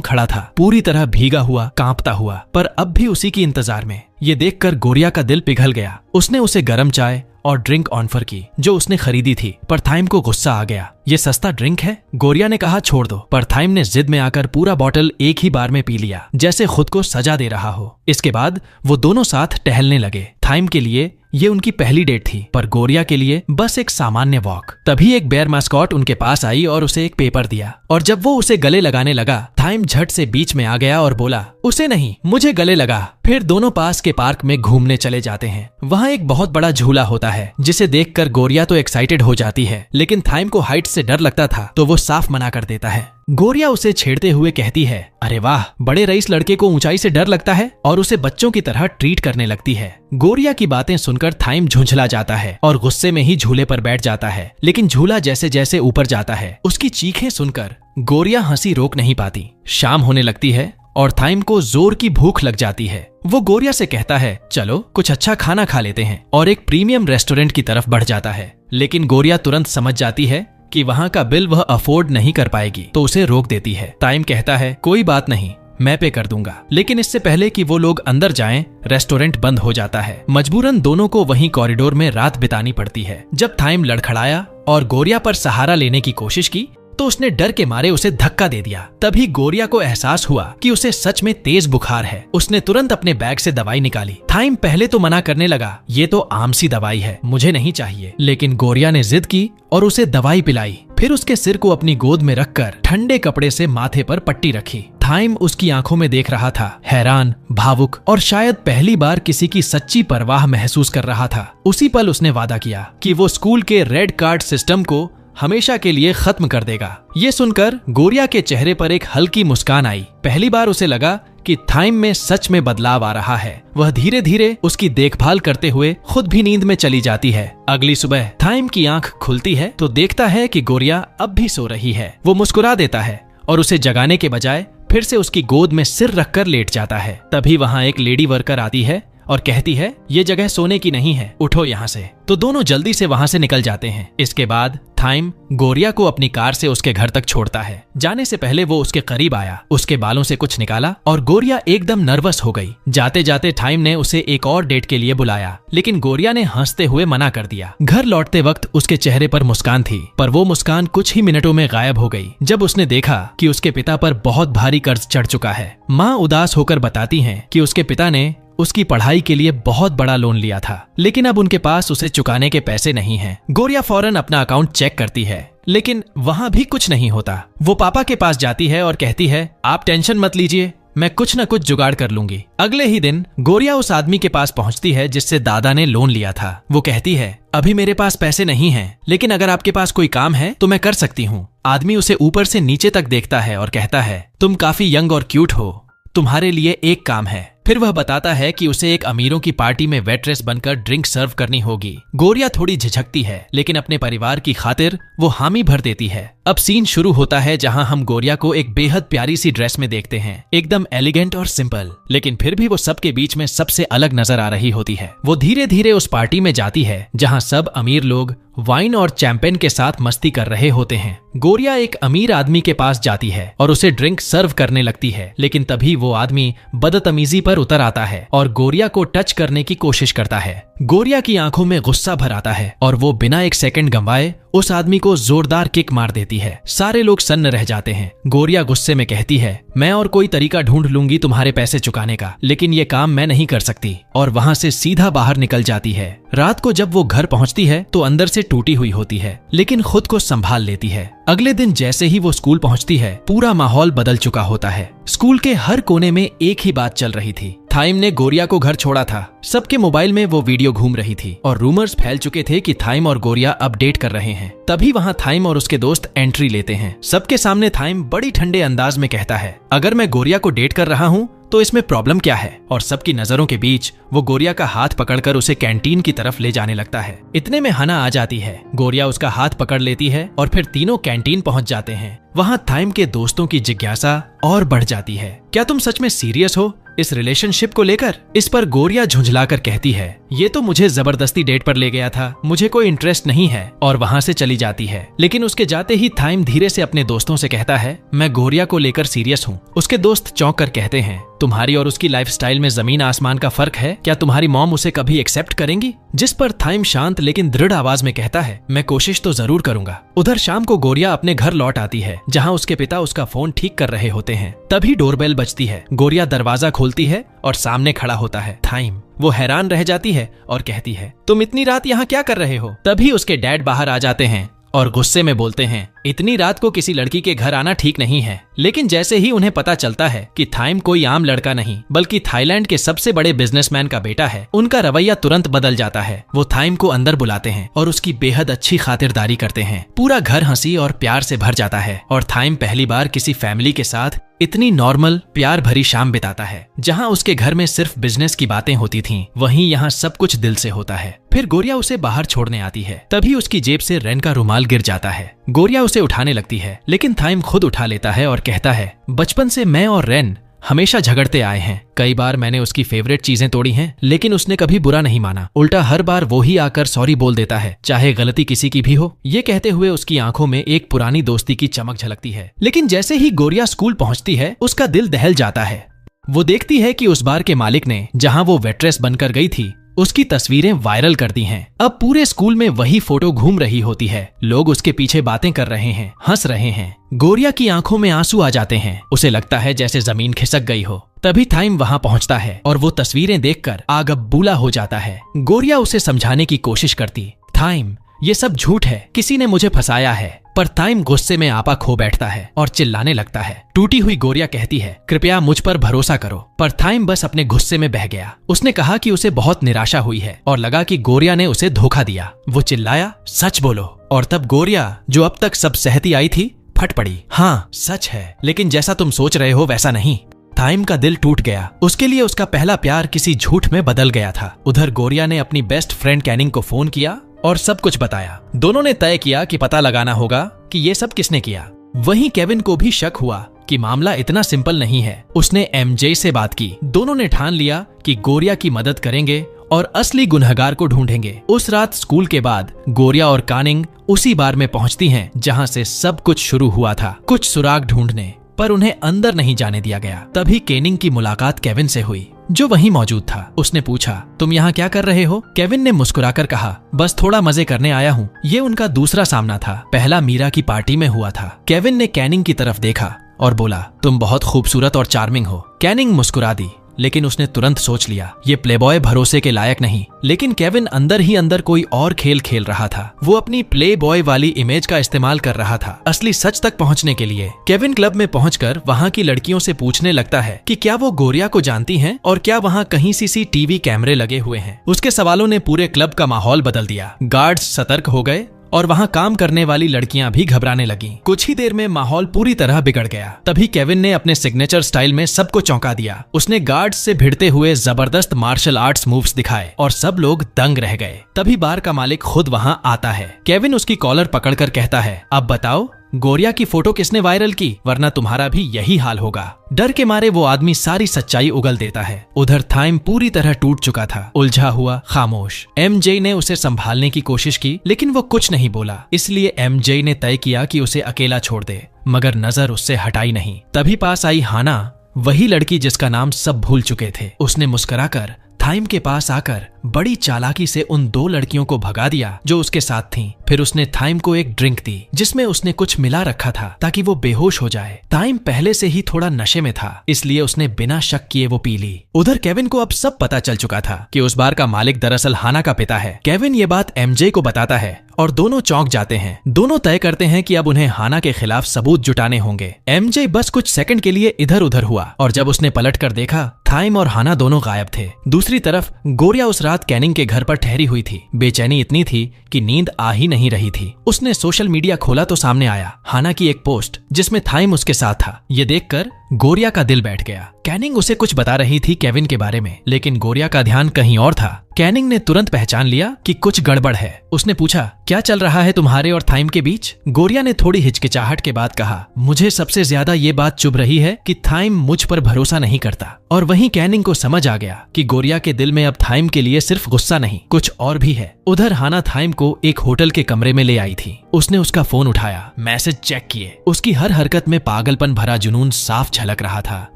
खड़ा था, पूरी तरह भीगा हुआ, कांपता हुआ, पर अब भी उसी की इंतजार में। ये देखकर गोरिया का दिल पिघल गया। उसने उसे गर्म चाय और ड्रिंक ऑफर की जो उसने खरीदी थी, पर थाइम को गुस्सा आ गया। ये सस्ता ड्रिंक है? गोरिया ने कहा छोड़ दो, पर थाइम ने जिद में आकर पूरा बॉटल एक ही बार में पी लिया, जैसे खुद को सजा दे रहा हो। इसके बाद वो दोनों साथ टहलने लगे। थाइम के लिए ये उनकी पहली डेट थी, पर गोरिया के लिए बस एक सामान्य वॉक। तभी एक बेयर मास्कॉट उनके पास आई और उसे एक पेपर दिया, और जब वो उसे गले लगाने लगा, थाइम झट से बीच में आ गया और बोला, उसे नहीं, मुझे गले लगा। फिर दोनों पास के पार्क में घूमने चले जाते हैं। वहाँ एक बहुत बड़ा झूला होता है, जिसे देखकर गोरिया तो एक्साइटेड हो जाती है, लेकिन थाइम को हाइट से डर लगता था तो वो साफ मना कर देता है। गोरिया उसे छेड़ते हुए कहती है, अरे वाह, बड़े रईस लड़के को ऊंचाई से डर लगता है, और उसे बच्चों की तरह ट्रीट करने लगती है। गोरिया की बातें सुनकर थाइम झुंझला जाता है और गुस्से में ही झूले पर बैठ जाता है, लेकिन झूला जैसे जैसे ऊपर जाता है, उसकी चीखें सुनकर गोरिया हंसी रोक नहीं पाती। शाम होने लगती है और थाइम को जोर की भूख लग जाती है। वो गोरिया से कहता है, चलो कुछ अच्छा खाना खा लेते हैं, और एक प्रीमियम रेस्टोरेंट की तरफ बढ़ जाता है। लेकिन गोरिया तुरंत समझ जाती है कि वहाँ का बिल वह अफोर्ड नहीं कर पाएगी, तो उसे रोक देती है। थाइम कहता है, कोई बात नहीं, मैं पे कर दूंगा। लेकिन इससे पहले कि वो लोग अंदर जाएं, रेस्टोरेंट बंद हो जाता है। मजबूरन दोनों को वहीं कॉरिडोर में रात बितानी पड़ती है। जब थाइम लड़खड़ाया और गोरिया पर सहारा लेने की कोशिश की तो उसने डर के मारे उसे धक्का दे दिया। तभी गोरिया को एहसास हुआ कि उसे सच में तेज बुखार है। उसने तुरंत अपने बैग से दवाई निकाली। थाइम पहले तो मना करने लगा, ये तो आम सी दवाई है, मुझे नहीं चाहिए, लेकिन गोरिया ने जिद की और उसे दवाई पिलाई। फिर उसके सिर को अपनी गोद में रखकर ठंडे कपड़े से माथे पर पट्टी रखी। थाइम उसकी आंखों में देख रहा था, हैरान, भावुक और शायद पहली बार किसी की सच्ची परवाह महसूस कर रहा था। उसी पल उसने वादा किया कि वो स्कूल के रेड कार्ड सिस्टम को हमेशा के लिए खत्म कर देगा। ये सुनकर गोरिया के चेहरे पर एक हल्की मुस्कान आई। पहली बार उसे लगा कि थाइम में सच में बदलाव आ रहा है। वह धीरे धीरे उसकी देखभाल करते हुए खुद भी नींद में चली जाती है। अगली सुबह थाइम की आंख खुलती है तो देखता है कि गोरिया अब भी सो रही है। वो मुस्कुरा देता है और उसे जगाने के बजाय फिर से उसकी गोद में सिर रखकर लेट जाता है। तभी वहाँ एक लेडी वर्कर आती है और कहती है, ये जगह सोने की नहीं है, उठो यहाँ से। तो दोनों जल्दी से वहाँ से निकल जाते हैं। इसके बाद थाइम गोरिया को अपनी कार से उसके घर तक छोड़ता है। जाने से पहले वो उसके करीब आया, उसके बालों से कुछ निकाला और गोरिया एकदम नर्वस हो गई। जाते जाते थाइम ने उसे एक और डेट के लिए बुलाया, लेकिन गोरिया ने हंसते हुए मना कर दिया। घर लौटते वक्त उसके चेहरे पर मुस्कान थी, पर वो मुस्कान कुछ ही मिनटों में गायब हो गई जब उसने देखा कि उसके पिता पर बहुत भारी कर्ज चढ़ चुका है। माँ उदास होकर बताती हैं कि उसके पिता ने उसकी पढ़ाई के लिए बहुत बड़ा लोन लिया था, लेकिन अब उनके पास उसे चुकाने के पैसे नहीं हैं। गोरिया फौरन अपना अकाउंट चेक करती है, लेकिन वहाँ भी कुछ नहीं होता। वो पापा के पास जाती है और कहती है, आप टेंशन मत लीजिए, मैं कुछ न कुछ जुगाड़ कर लूंगी। अगले ही दिन गोरिया उस आदमी के पास पहुँचती है जिससे दादा ने लोन लिया था। वो कहती है, अभी मेरे पास पैसे नहीं हैं, लेकिन अगर आपके पास कोई काम है तो मैं कर सकती हूँ। आदमी उसे ऊपर से नीचे तक देखता है और कहता है, तुम काफी यंग और क्यूट हो, तुम्हारे लिए एक काम है। फिर वह बताता है कि उसे एक अमीरों की पार्टी में वेट्रेस बनकर ड्रिंक सर्व करनी होगी। गोरिया थोड़ी झिझकती है, लेकिन अपने परिवार की खातिर वो हामी भर देती है। अब सीन शुरू होता है जहां हम गोरिया को एक बेहद प्यारी सी ड्रेस में देखते हैं, एकदम एलिगेंट और सिंपल, लेकिन फिर भी वो सबके बीच में सबसे अलग नजर आ रही होती है। वो धीरे धीरे उस पार्टी में जाती है जहां सब अमीर लोग वाइन और चैंपेन के साथ मस्ती कर रहे होते हैं। गोरिया एक अमीर आदमी के पास जाती है और उसे ड्रिंक सर्व करने लगती है, लेकिन तभी वो आदमी बदतमीजी पर उतर आता है और गोरिया को टच करने की कोशिश करता है। गोरिया की आंखों में गुस्सा भर आता है और वो बिना एक सेकंड गंवाए उस आदमी को जोरदार किक मार देती है। सारे लोग सन्न रह जाते हैं। गोरिया गुस्से में कहती है, मैं और कोई तरीका ढूंढ लूंगी तुम्हारे पैसे चुकाने का, लेकिन ये काम मैं नहीं कर सकती, और वहाँ से सीधा बाहर निकल जाती है। रात को जब वो घर पहुँचती है तो अंदर से टूटी हुई होती है, लेकिन खुद को संभाल लेती है। अगले दिन जैसे ही वो स्कूल पहुँचती है, पूरा माहौल बदल चुका होता है। स्कूल के हर कोने में एक ही बात चल रही थी। थाइम ने गोरिया को घर छोड़ा था। सबके मोबाइल में वो वीडियो घूम रही थी और रूमर्स फैल चुके थे कि थाइम और गोरिया अब डेट कर रहे हैं। तभी वहाँ थाइम और उसके दोस्त एंट्री लेते हैं। सबके सामने थाइम बड़ी ठंडे अंदाज में कहता है, अगर मैं गोरिया को डेट कर रहा हूँ तो इसमें प्रॉब्लम क्या है। और सबकी नजरों के बीच वो गोरिया का हाथ पकड़कर उसे कैंटीन की तरफ ले जाने लगता है। इतने में हना आ जाती है। गोरिया उसका हाथ पकड़ लेती है और फिर तीनों कैंटीन पहुंच जाते हैं। वहाँ थाइम के दोस्तों की जिज्ञासा और बढ़ जाती है, क्या तुम सच में सीरियस हो इस रिलेशनशिप को लेकर? इस पर गोरिया झुंझलाकर कहती है, ये तो मुझे जबरदस्ती डेट पर ले गया था, मुझे कोई इंटरेस्ट नहीं है, और वहाँ से चली जाती है। लेकिन उसके जाते ही थाइम धीरे से अपने दोस्तों से कहता है, मैं गोरिया को लेकर सीरियस हूँ। उसके दोस्त चौंक कर कहते हैं, तुम्हारी और उसकी लाइफस्टाइल में जमीन आसमान का फर्क है, क्या तुम्हारी मॉम उसे कभी एक्सेप्ट करेंगी? जिस पर थाइम शांत लेकिन दृढ़ आवाज में कहता है, मैं कोशिश तो जरूर करूंगा। उधर शाम को गोरिया अपने घर लौट आती है, जहाँ उसके पिता उसका फोन ठीक कर रहे होते हैं। तभी डोरबेल बजती है। गोरिया दरवाजा खोलती है और सामने खड़ा होता है थाइम। वो हैरान रह जाती है और कहती है, तुम इतनी रात यहाँ क्या कर रहे हो? तभी उसके डैड बाहर आ जाते हैं और गुस्से में बोलते हैं, इतनी रात को किसी लड़की के घर आना ठीक नहीं है। लेकिन जैसे ही उन्हें पता चलता है कि थाइम कोई आम लड़का नहीं बल्कि थाईलैंड के सबसे बड़े बिजनेसमैन का बेटा है, उनका रवैया तुरंत बदल जाता है। वो थाइम को अंदर बुलाते हैं और उसकी बेहद अच्छी खातिरदारी करते हैं। पूरा घर हंसी और प्यार से भर जाता है और थाइम पहली बार किसी फैमिली के साथ इतनी नॉर्मल प्यार भरी शाम बिताता है। जहाँ उसके घर में सिर्फ बिजनेस की बातें होती थीं, वहीं यहाँ सब कुछ दिल से होता है। फिर गोरिया उसे बाहर छोड़ने आती है। तभी उसकी जेब से रेन का रुमाल गिर जाता है। गोरिया उसे उठाने लगती है, लेकिन थाइम खुद उठा लेता है और कहता है, बचपन से मैं और रेन हमेशा झगड़ते आए हैं। कई बार मैंने उसकी फेवरेट चीजें तोड़ी हैं, लेकिन उसने कभी बुरा नहीं माना। उल्टा हर बार वो ही आकर सॉरी बोल देता है, चाहे गलती किसी की भी हो। ये कहते हुए उसकी आंखों में एक पुरानी दोस्ती की चमक झलकती है। लेकिन जैसे ही गोरिया स्कूल पहुंचती है, उसका दिल दहल जाता है। वो देखती है कि उस बार के मालिक ने जहां वो वेट्रेस बनकर गई थी, उसकी तस्वीरें वायरल कर दी हैं। अब पूरे स्कूल में वही फोटो घूम रही होती है। लोग उसके पीछे बातें कर रहे हैं, हंस रहे हैं। गोरिया की आंखों में आंसू आ जाते हैं। उसे लगता है जैसे जमीन खिसक गई हो। तभी थाइम वहां पहुंचता है और वो तस्वीरें देखकर आगबूला हो जाता है। गोरिया उसे समझाने की कोशिश करती, थाइम ये सब झूठ है, किसी ने मुझे फंसाया है। पर थाइम गुस्से में आपा खो बैठता है और चिल्लाने लगता है। टूटी हुई गोरिया कहती है, कृपया मुझ पर भरोसा करो। पर थाइम बस अपने गुस्से में बह गया। उसने कहा कि उसे बहुत निराशा हुई है और लगा कि गोरिया ने उसे धोखा दिया। वो चिल्लाया, सच बोलो। और तब गोरिया, जो अब तक सब सहती आई थी, फट पड़ी। हाँ सच है, लेकिन जैसा तुम सोच रहे हो वैसा नहीं। थाइम का दिल टूट गया। उसके लिए उसका पहला प्यार किसी झूठ में बदल गया था। उधर गोरिया ने अपनी बेस्ट फ्रेंड कैनिंग को फोन किया और सब कुछ बताया। दोनों ने तय किया कि पता लगाना होगा कि ये सब किसने किया। वहीं केविन को भी शक हुआ कि मामला इतना सिंपल नहीं है। उसने एमजे से बात की। दोनों ने ठान लिया कि गोरिया की मदद करेंगे और असली गुनहगार को ढूंढेंगे। उस रात स्कूल के बाद गोरिया और कानिंग उसी बार में पहुंचती हैं जहां से सब कुछ शुरू हुआ था, कुछ सुराग ढूंढने। पर उन्हें अंदर नहीं जाने दिया गया। तभी केनिंग की मुलाकात केविन से हुई, जो वहीं मौजूद था। उसने पूछा, तुम यहाँ क्या कर रहे हो? केविन ने मुस्कुराकर कहा, बस थोड़ा मजे करने आया हूँ। ये उनका दूसरा सामना था। पहला मीरा की पार्टी में हुआ था। केविन ने कैनिंग की तरफ देखा और बोला, तुम बहुत खूबसूरत और चार्मिंग हो। कैनिंग मुस्कुरा दी, लेकिन उसने तुरंत सोच लिया, ये प्लेबॉय भरोसे के लायक नहीं। लेकिन केविन अंदर ही अंदर कोई और खेल खेल रहा था। वो अपनी प्लेबॉय वाली इमेज का इस्तेमाल कर रहा था असली सच तक पहुंचने के लिए। केविन क्लब में पहुंचकर वहां की लड़कियों से पूछने लगता है कि क्या वो गोरिया को जानती हैं और क्या वहां कहीं सीसीटीवी कैमरे लगे हुए हैं। उसके सवालों ने पूरे क्लब का माहौल बदल दिया। गार्ड्स सतर्क हो गए और वहां काम करने वाली लड़कियां भी घबराने लगीं। कुछ ही देर में माहौल पूरी तरह बिगड़ गया। तभी केविन ने अपने सिग्नेचर स्टाइल में सबको चौंका दिया। उसने गार्ड्स से भिड़ते हुए जबरदस्त मार्शल आर्ट्स मूव्स दिखाए और सब लोग दंग रह गए। तभी बार का मालिक खुद वहां आता है। केविन उसकी कॉलर पकड़कर कहता है, अब बताओ गोरिया की फोटो किसने वायरल की, वरना तुम्हारा भी यही हाल होगा। डर के मारे वो आदमी सारी सच्चाई उगल देता है। उधर थाइम पूरी तरह टूट चुका था, उलझा हुआ, खामोश। एमजे ने उसे संभालने की कोशिश की, लेकिन वो कुछ नहीं बोला। इसलिए एमजे ने तय किया कि उसे अकेला छोड़ दे, मगर नजर उससे हटाई नहीं। तभी पास आई हाना, वही लड़की जिसका नाम सब भूल चुके थे। उसने मुस्कुराकर थाइम के पास आकर बड़ी चालाकी से उन दो लड़कियों को भगा दिया जो उसके साथ थीं। फिर उसने थाइम को एक ड्रिंक दी जिसमें उसने कुछ मिला रखा था ताकि वो बेहोश हो जाए। थाइम पहले से ही थोड़ा नशे में था, इसलिए उसने बिना शक किए वो पी ली। उधर केविन को अब सब पता चल चुका था कि उस बार का मालिक दरअसल हाना का पिता है। केविन ये बात एमजे को बताता है और दोनों चौंक जाते हैं। दोनों तय करते हैं कि अब उन्हें हाना के खिलाफ सबूत जुटाने होंगे। एमजे बस कुछ सेकंड के लिए इधर उधर हुआ और जब उसने पलट कर देखा, थाइम और हाना दोनों गायब थे। दूसरी तरफ गोरिया उस रात रात कैनिंग के घर पर ठहरी हुई थी। बेचैनी इतनी थी कि नींद आ ही नहीं रही थी। उसने सोशल मीडिया खोला तो सामने आया हाना की एक पोस्ट जिसमें थाइम उसके साथ था। ये देखकर गोरिया का दिल बैठ गया। कैनिंग उसे कुछ बता रही थी केविन के बारे में, लेकिन गोरिया का ध्यान कहीं और था। कैनिंग ने तुरंत पहचान लिया कि कुछ गड़बड़ है। उसने पूछा, क्या चल रहा है तुम्हारे और थाइम के बीच? गोरिया ने थोड़ी हिचकिचाहट के बाद कहा, मुझे सबसे ज्यादा ये बात चुभ रही है कि थाइम मुझ पर भरोसा नहीं करता। और वहीं कैनिंग को समझ आ गया कि गोरिया के दिल में अब थाइम के लिए सिर्फ गुस्सा नहीं, कुछ और भी है। उधर हाना थाइम को एक होटल के कमरे में ले आई थी। उसने उसका फोन उठाया, मैसेज चेक किए। उसकी हर हरकत में पागलपन भरा जुनून साफ झलक रहा था।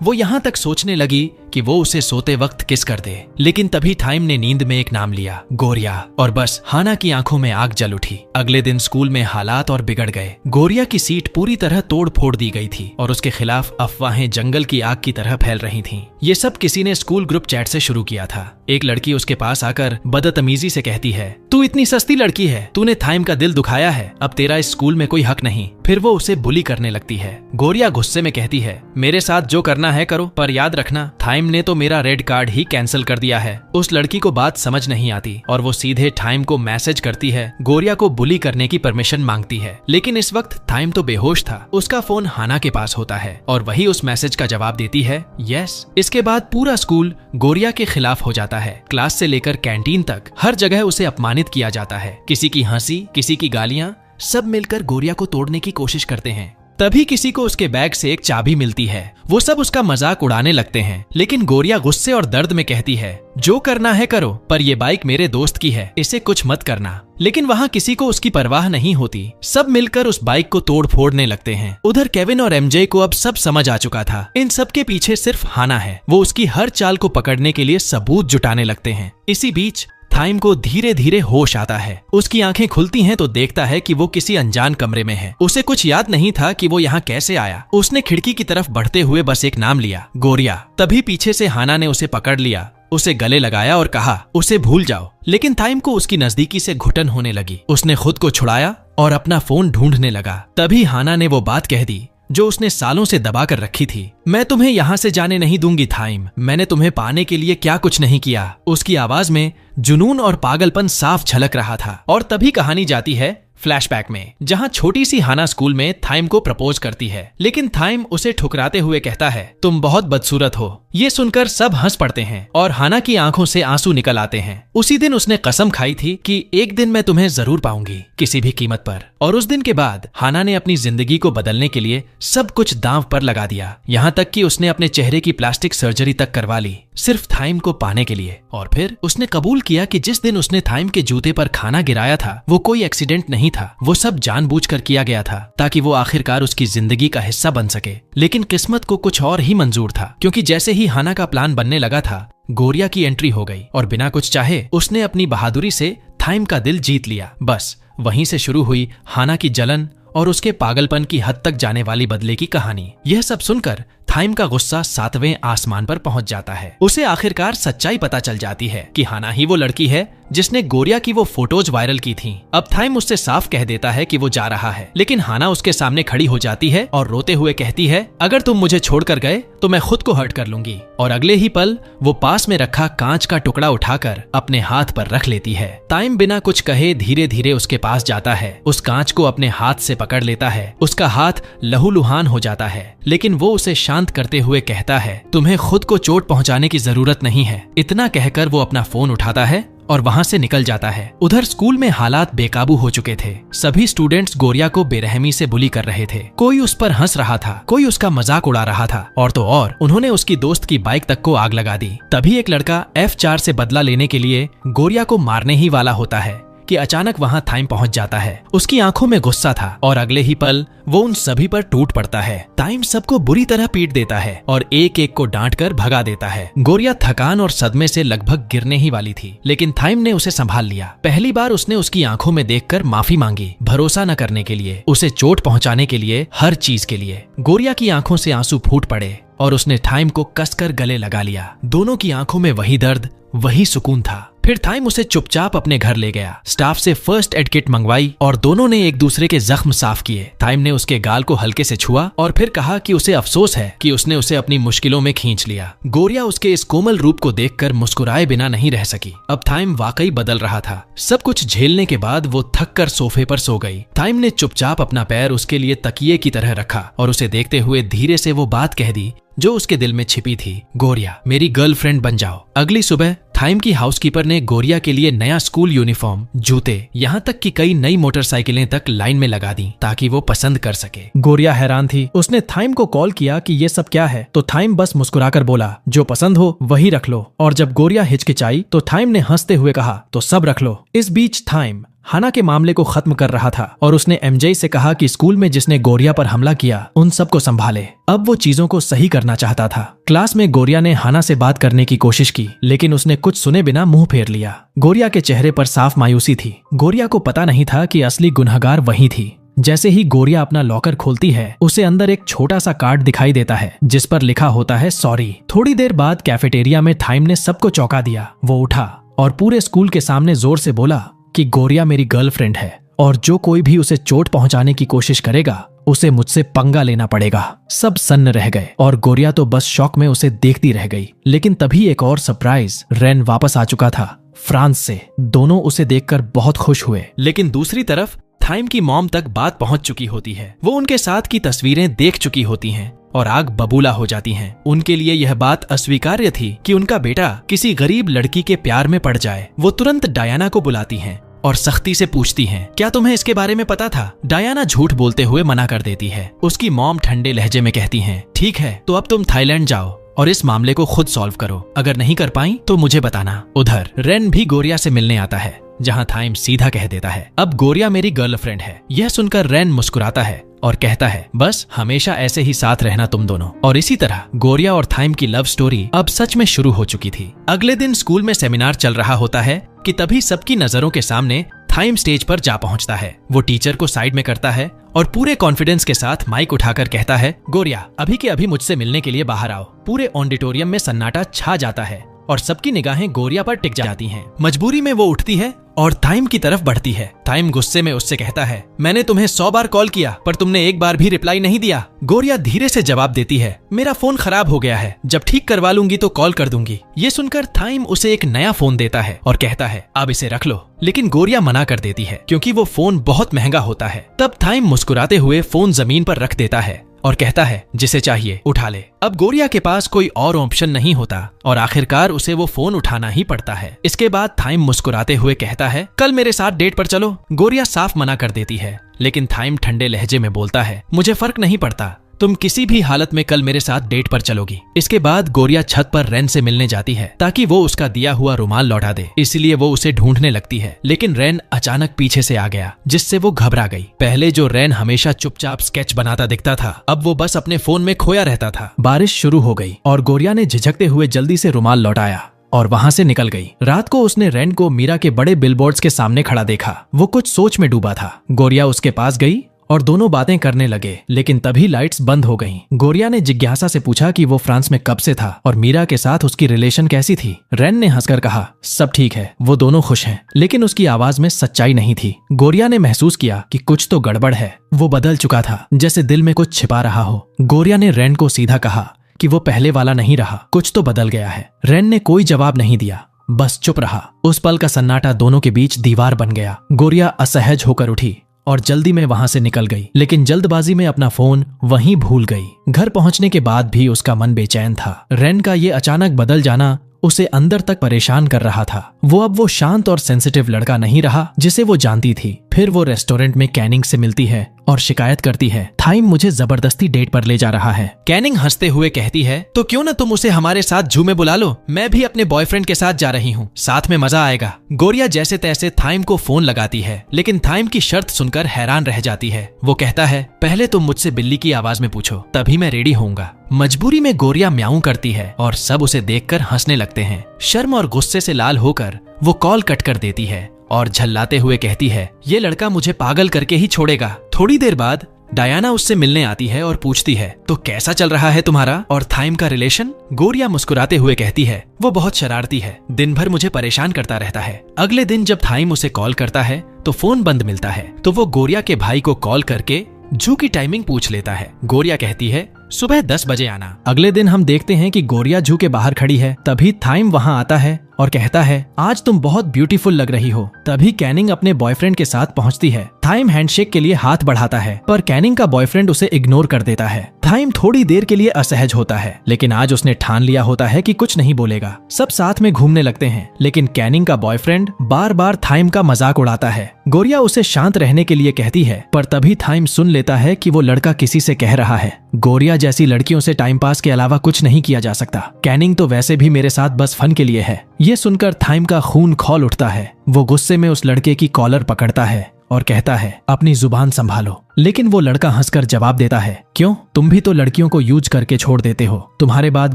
वो यहाँ तक सोचने लगी कि वो उसे सोते वक्त किस कर दे, लेकिन तभी थाइम ने नींद में एक नाम लिया, गोरिया। और बस हाना की आंखों में आग जल उठी। अगले दिन स्कूल में हालात और बिगड़ गए। गोरिया की सीट पूरी तरह तोड़ फोड़ दी गई थी और उसके खिलाफ अफवाहें जंगल की आग की तरह फैल रही थीं। ये सब किसी ने स्कूल ग्रुप चैट से शुरू किया था। एक लड़की उसके पास आकर बदतमीजी से कहती है, तू इतनी सस्ती लड़की है, तूने थाइम का दिल दुखाया है, अब तेरा इस स्कूल में कोई हक नहीं। फिर वो उसे बुली करने लगती है। गोरिया गुस्से में कहती है, मेरे साथ जो करना है करो, पर याद रखना थाइम ने तो मेरा रेड कार्ड ही कैंसिल कर दिया है। उस लड़की को बात समझ नहीं आती और वो सीधे थाइम को मैसेज करती है, गोरिया को बुली करने की परमिशन मांगती है। लेकिन इस वक्त थाइम तो बेहोश था। उसका फोन हाना के पास होता है और वही उस मैसेज का जवाब देती है, यस। इसके बाद पूरा स्कूल गोरिया के खिलाफ हो जाता है। क्लास से लेकर कैंटीन तक हर जगह उसे अपमानित किया जाता है। किसी की हंसी, किसी की गालियां, सब मिलकर गोरिया को तोड़ने की कोशिश करते हैं। तभी किसी को उसके बैग से एक चाबी मिलती है। वो सब उसका मजाक उड़ाने लगते हैं, लेकिन गोरिया गुस्से और दर्द में कहती है, जो करना है करो, पर ये बाइक मेरे दोस्त की है, इसे कुछ मत करना। लेकिन वहाँ किसी को उसकी परवाह नहीं होती। सब मिलकर उस बाइक को तोड़ फोड़ने लगते हैं। उधर केविन और एमजे को अब सब समझ आ चुका था। इन सब के पीछे सिर्फ हाना है। वो उसकी हर चाल को पकड़ने के लिए सबूत जुटाने लगते हैं। इसी बीच थाइम को धीरे धीरे होश आता है। उसकी आंखें खुलती हैं तो देखता है कि वो किसी अनजान कमरे में है। उसे कुछ याद नहीं था कि वो यहाँ कैसे आया। उसने खिड़की की तरफ बढ़ते हुए बस एक नाम लिया, गोरिया। तभी पीछे से हाना ने उसे पकड़ लिया, उसे गले लगाया और कहा, उसे भूल जाओ। लेकिन थाइम को उसकी नजदीकी से घुटन होने लगी। उसने खुद को छुड़ाया और अपना फोन ढूंढने लगा। तभी हाना ने वो बात कह दी जो उसने सालों से दबा कर रखी थी, मैं तुम्हें यहाँ से जाने नहीं दूंगी थाइम, मैंने तुम्हें पाने के लिए क्या कुछ नहीं किया। उसकी आवाज में जुनून और पागलपन साफ झलक रहा था। और तभी कहानी जाती है फ्लैशबैक में, जहां छोटी सी हाना स्कूल में थाइम को प्रपोज करती है, लेकिन थाइम उसे ठुकराते हुए कहता है, तुम बहुत बदसूरत हो। ये सुनकर सब हंस पड़ते हैं और हाना की आंखों से आंसू निकल आते हैं। उसी दिन उसने कसम खाई थी कि एक दिन मैं तुम्हें जरूर पाऊंगी, किसी भी कीमत पर। और उस दिन के बाद हाना ने अपनी जिंदगी को बदलने के लिए सब कुछ दांव पर लगा दिया। यहाँ तक कि उसने अपने चेहरे की प्लास्टिक सर्जरी तक करवा ली, सिर्फ थाइम को पाने के लिए। और फिर उसने कबूल किया कि जिस दिन उसने थाइम के जूते पर खाना गिराया था, वो कोई एक्सीडेंट नहीं था, वो सब जानबूझकर किया गया था, ताकि वो आखिरकार उसकी जिंदगी का हिस्सा बन सके। लेकिन किस्मत को कुछ और ही मंजूर था, क्योंकि जैसे ही हाना का प्लान बनने लगा था, गोरिया की एंट्री हो गई और बिना कुछ चाहे उसने अपनी बहादुरी से थाइम का दिल जीत लिया। बस वहीं से शुरू हुई हाना की जलन और उसके पागलपन की हद तक जाने वाली बदले की कहानी। यह सब सुनकर थाइम का गुस्सा 7वें आसमान पर पहुंच जाता है। उसे आखिरकार सच्चाई पता चल जाती है कि हाना ही वो लड़की है जिसने गोरिया की वो फोटोज वायरल की थी। अब थाइम उससे साफ कह देता है कि वो जा रहा है, लेकिन हाना उसके सामने खड़ी हो जाती है और रोते हुए कहती है, अगर तुम मुझे छोड़कर गए तो मैं खुद को हर्ट कर लूंगी। और अगले ही पल वो पास में रखा कांच का टुकड़ा उठाकर अपने हाथ पर रख लेती है। थाइम बिना कुछ कहे धीरे धीरे उसके पास जाता है, उस कांच को अपने हाथ से पकड़ लेता है। उसका हाथ लहूलुहान हो जाता है, लेकिन वो उसे शांत करते हुए कहता है, तुम्हें खुद को चोट पहुंचाने की जरूरत नहीं है। इतना कहकर वो अपना फोन उठाता है और वहां से निकल जाता है। उधर स्कूल में हालात बेकाबू हो चुके थे। सभी स्टूडेंट्स गोरिया को बेरहमी से बुली कर रहे थे। कोई उस पर हंस रहा था, कोई उसका मजाक उड़ा रहा था, और तो और उन्होंने उसकी दोस्त की बाइक तक को आग लगा दी। तभी एक लड़का F4 से बदला लेने के लिए गोरिया को मारने ही वाला होता है कि अचानक वहां थाइम पहुंच जाता है। उसकी आंखों में गुस्सा था और अगले ही पल वो उन सभी पर टूट पड़ता है। थाइम सबको बुरी तरह पीट देता है और एक एक को डांट कर भगा देता है। गोरिया थकान और सदमे से लगभग गिरने ही वाली थी, लेकिन थाइम ने उसे संभाल लिया। पहली बार उसने उसकी आंखों में देखकर माफी मांगी, भरोसा न करने के लिए, उसे चोट पहुंचाने के लिए, हर चीज के लिए। गोरिया की आंखों से आंसू फूट पड़े और उसने थाइम को कसकर गले लगा लिया। दोनों की आंखों में वही दर्द, वही सुकून था। फिर फिर थाइम उसे चुपचाप अपने घर ले गया, स्टाफ से फर्स्ट एड किट मंगवाई और दोनों ने एक दूसरे के जख्म साफ किए। थाइम ने उसके गाल को हल्के से छुआ और फिर कहा कि उसे अफसोस है कि उसने उसे अपनी मुश्किलों में खींच लिया। गोरिया उसके इस कोमल रूप को देखकर मुस्कुराए बिना नहीं रह सकी। अब थाइम वाकई बदल रहा था। सब कुछ झेलने के बाद वो थक कर सोफे पर सो गई। थाइम ने चुपचाप अपना पैर उसके लिए तकिए की तरह रखा और उसे देखते हुए धीरे से वो बात कह दी जो उसके दिल में छिपी थी। गोरिया, मेरी गर्लफ्रेंड बन जाओ। अगली सुबह थाइम की हाउसकीपर ने गोरिया के लिए नया स्कूल यूनिफॉर्म, जूते, यहाँ तक कि कई नई मोटरसाइकिलें तक लाइन में लगा दी ताकि वो पसंद कर सके। गोरिया हैरान थी। उसने थाइम को कॉल किया कि ये सब क्या है, तो थाइम बस मुस्कुराकर बोला, जो पसंद हो वही रख लो। और जब गोरिया हिचकिचाई तो थाइम ने हंसते हुए कहा, तो सब रख लो। इस बीच थाइम हाना के मामले को खत्म कर रहा था और उसने एमजे से कहा कि स्कूल में जिसने गोरिया पर हमला किया उन सबको संभाले। अब वो चीजों को सही करना चाहता था। क्लास में गोरिया ने हाना से बात करने की कोशिश की, लेकिन उसने कुछ सुने बिना मुंह फेर लिया। गोरिया के चेहरे पर साफ मायूसी थी। गोरिया को पता नहीं था कि असली गुनहगार वही थी। जैसे ही गोरिया अपना लॉकर खोलती है, उसे अंदर एक छोटा सा कार्ड दिखाई देता है जिस पर लिखा होता है सॉरी। थोड़ी देर बाद कैफेटेरिया में थाइम ने सबको चौंका दिया। वो उठा और पूरे स्कूल के सामने जोर से बोला कि गोरिया मेरी गर्लफ्रेंड है और जो कोई भी उसे चोट पहुंचाने की कोशिश करेगा उसे मुझसे पंगा लेना पड़ेगा। सब सन्न रह गए और गोरिया तो बस शौक में उसे देखती रह गई। लेकिन तभी एक और सरप्राइज, रेन वापस आ चुका था फ्रांस से। दोनों उसे देखकर बहुत खुश हुए। लेकिन दूसरी तरफ थाइम की मॉम तक बात पहुंच चुकी होती है। वो उनके साथ की तस्वीरें देख चुकी होती हैं और आग बबूला हो जाती हैं। उनके लिए यह बात अस्वीकार्य थी कि उनका बेटा किसी गरीब लड़की के प्यार में पड़ जाए। वो तुरंत डायना को बुलाती हैं और सख्ती से पूछती हैं, क्या तुम्हें इसके बारे में पता था? डायना झूठ बोलते हुए मना कर देती है। उसकी मॉम ठंडे लहजे में कहती हैं, ठीक है, तो अब तुम थाईलैंड जाओ और इस मामले को खुद सॉल्व करो। अगर नहीं कर पाई तो मुझे बताना। उधर रेन भी गोरिया से मिलने आता है, जहां थाइम सीधा कह देता है, अब गोरिया मेरी गर्लफ्रेंड है। यह सुनकर रेन मुस्कुराता है और कहता है, बस हमेशा ऐसे ही साथ रहना तुम दोनों। और इसी तरह गोरिया और थाइम की लव स्टोरी अब सच में शुरू हो चुकी थी। अगले दिन स्कूल में सेमिनार चल रहा होता है कि तभी सबकी नजरों के सामने थाइम स्टेज पर जा पहुंचता है। वो टीचर को साइड में करता है और पूरे कॉन्फिडेंस के साथ माइक उठाकर कहता है, गोरिया अभी के अभी मुझसे मिलने के लिए बाहर आओ। पूरे ऑडिटोरियम में सन्नाटा छा जाता है और सबकी निगाहें गोरिया पर टिक जाती हैं। मजबूरी में वो उठती है और थाइम की तरफ बढ़ती है। थाइम गुस्से में उससे कहता है, मैंने तुम्हें 100 बार कॉल किया पर तुमने एक बार भी रिप्लाई नहीं दिया। गोरिया धीरे से जवाब देती है, मेरा फोन खराब हो गया है, जब ठीक करवा लूंगी तो कॉल कर दूंगी। ये सुनकर थाइम उसे एक नया फोन देता है और कहता है, अब इसे रख लो। लेकिन गोरिया मना कर देती है क्योंकि वो फोन बहुत महंगा होता है। तब थाइम मुस्कुराते हुए फोन जमीन पर रख देता है और कहता है, जिसे चाहिए उठा ले। अब गोरिया के पास कोई और ऑप्शन नहीं होता और आखिरकार उसे वो फोन उठाना ही पड़ता है। इसके बाद थाइम मुस्कुराते हुए कहता है, कल मेरे साथ डेट पर चलो। गोरिया साफ मना कर देती है, लेकिन थाइम ठंडे लहजे में बोलता है, मुझे फर्क नहीं पड़ता, तुम किसी भी हालत में कल मेरे साथ डेट पर चलोगी। इसके बाद गोरिया छत पर रेन से मिलने जाती है ताकि वो उसका दिया हुआ रुमाल लौटा दे, इसलिए वो उसे ढूंढने लगती है। लेकिन रेन अचानक पीछे से आ गया जिससे वो घबरा गई। पहले जो रेन हमेशा चुपचाप स्केच बनाता दिखता था, अब वो बस अपने फोन में खोया रहता था। बारिश शुरू हो गई और गोरिया ने झिझकते हुए जल्दी से रुमाल लौटाया और वहां से निकल गई। रात को उसने रेन को मीरा के बड़े बिलबोर्ड्स के सामने खड़ा देखा। वो कुछ सोच में डूबा था। गोरिया उसके पास गई और दोनों बातें करने लगे, लेकिन तभी लाइट्स बंद हो गईं। गोरिया ने जिज्ञासा से पूछा कि वो फ्रांस में कब से था और मीरा के साथ उसकी रिलेशन कैसी थी। रेन ने हंसकर कहा, सब ठीक है, वो दोनों खुश हैं। लेकिन उसकी आवाज में सच्चाई नहीं थी। गोरिया ने महसूस किया कि कुछ तो गड़बड़ है। वो बदल चुका था, जैसे दिल में कुछ छिपा रहा हो। गोरिया ने रेन को सीधा कहा कि वो पहले वाला नहीं रहा, कुछ तो बदल गया है। रेन ने कोई जवाब नहीं दिया, बस चुप रहा। उस पल का सन्नाटा दोनों के बीच दीवार बन गया। गोरिया असहज होकर उठी और जल्दी में वहां से निकल गई, लेकिन जल्दबाजी में अपना फोन वहीं भूल गई। घर पहुंचने के बाद भी उसका मन बेचैन था। रेन का ये अचानक बदल जाना उसे अंदर तक परेशान कर रहा था। वो अब वो शांत और सेंसिटिव लड़का नहीं रहा जिसे वो जानती थी। फिर वो रेस्टोरेंट में कैनिंग से मिलती है और शिकायत करती है, थाइम मुझे जबरदस्ती डेट पर ले जा रहा है। कैनिंग हंसते हुए कहती है, तो क्यों ना तुम उसे हमारे साथ जू में बुला लो, मैं भी अपने बॉयफ्रेंड के साथ जा रही हूँ, साथ में मजा आएगा। गोरिया जैसे तैसे थाइम को फोन लगाती है, लेकिन थाइम की शर्त सुनकर हैरान रह जाती है। वो कहता है, पहले तुम मुझसे बिल्ली की आवाज में पूछो, तभी मैं रेडी होऊंगा। मजबूरी में गोरिया म्याऊं करती है और सब उसे देखकर हंसने लगते हैं। शर्म और गुस्से से लाल होकर वो कॉल कट कर देती है और झल्लाते हुए कहती है, ये लड़का मुझे पागल करके ही छोड़ेगा। थोड़ी देर बाद डायना उससे मिलने आती है और पूछती है, तो कैसा चल रहा है तुम्हारा और थाइम का रिलेशन? गोरिया मुस्कुराते हुए कहती है, वो बहुत शरारती है, दिन भर मुझे परेशान करता रहता है। अगले दिन जब थाइम उसे कॉल करता है तो फोन बंद मिलता है, तो वो गोरिया के भाई को कॉल करके जू की टाइमिंग पूछ लेता है। गोरिया कहती है, सुबह 10 बजे आना। अगले दिन हम देखते हैं कि गोरिया जू के बाहर खड़ी है। तभी थाइम वहां आता है और कहता है, आज तुम बहुत ब्यूटीफुल लग रही हो। तभी कैनिंग अपने बॉयफ्रेंड के साथ पहुंचती है। थाइम हैंडशेक के लिए हाथ बढ़ाता है, पर कैनिंग का बॉयफ्रेंड उसे इग्नोर कर देता है। थाइम थोड़ी देर के लिए असहज होता है, लेकिन आज उसने ठान लिया होता है कि कुछ नहीं बोलेगा। सब साथ में घूमने लगते हैं, लेकिन कैनिंग का बॉयफ्रेंड बार बार थाइम का मजाक उड़ाता है। गोरिया उसे शांत रहने के लिए कहती है, पर तभी थाइम सुन लेता है कि वो लड़का किसी से कह रहा है, गोरिया जैसी लड़कियों से टाइम पास के अलावा कुछ नहीं किया जा सकता। कैनिंग तो वैसे भी मेरे साथ बस फन के लिए है। ये सुनकर थाइम का खून खौल उठता है। वो गुस्से में उस लड़के की कॉलर पकड़ता है और कहता है, अपनी जुबान संभालो। लेकिन वो लड़का हंसकर जवाब देता है, क्यों, तुम भी तो लड़कियों को यूज करके छोड़ देते हो। तुम्हारे बाद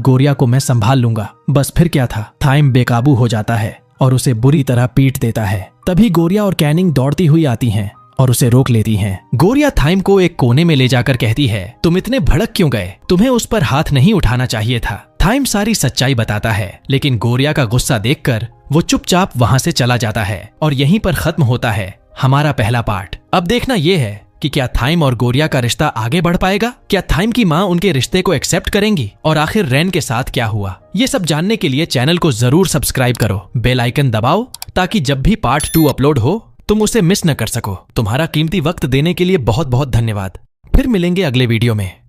गोरिया को मैं संभाल लूंगा। बस फिर क्या था। थाइम बेकाबू हो जाता है और उसे बुरी तरह पीट देता है। तभी गोरिया और कैनिंग दौड़ती हुई आती हैं और उसे रोक लेती हैं। गोरिया थाइम को एक कोने में ले जाकर कहती है, तुम इतने भड़क क्यों गए? तुम्हें उस पर हाथ नहीं उठाना चाहिए था। थाइम सारी सच्चाई बताता है, लेकिन गोरिया का गुस्सा देखकर वो चुपचाप वहां से चला जाता है। और यहीं पर खत्म होता है हमारा पहला पार्ट। अब देखना यह है कि क्या थाइम और गोरिया का रिश्ता आगे बढ़ पाएगा? क्या थाइम की माँ उनके रिश्ते को एक्सेप्ट करेंगी? और आखिर रैन के साथ क्या हुआ? ये सब जानने के लिए चैनल को जरूर सब्सक्राइब करो, बेल आइकन दबाओ, ताकि जब भी पार्ट 2 अपलोड हो तुम उसे मिस न कर सको। तुम्हारा कीमती वक्त देने के लिए बहुत बहुत धन्यवाद। फिर मिलेंगे अगले वीडियो में।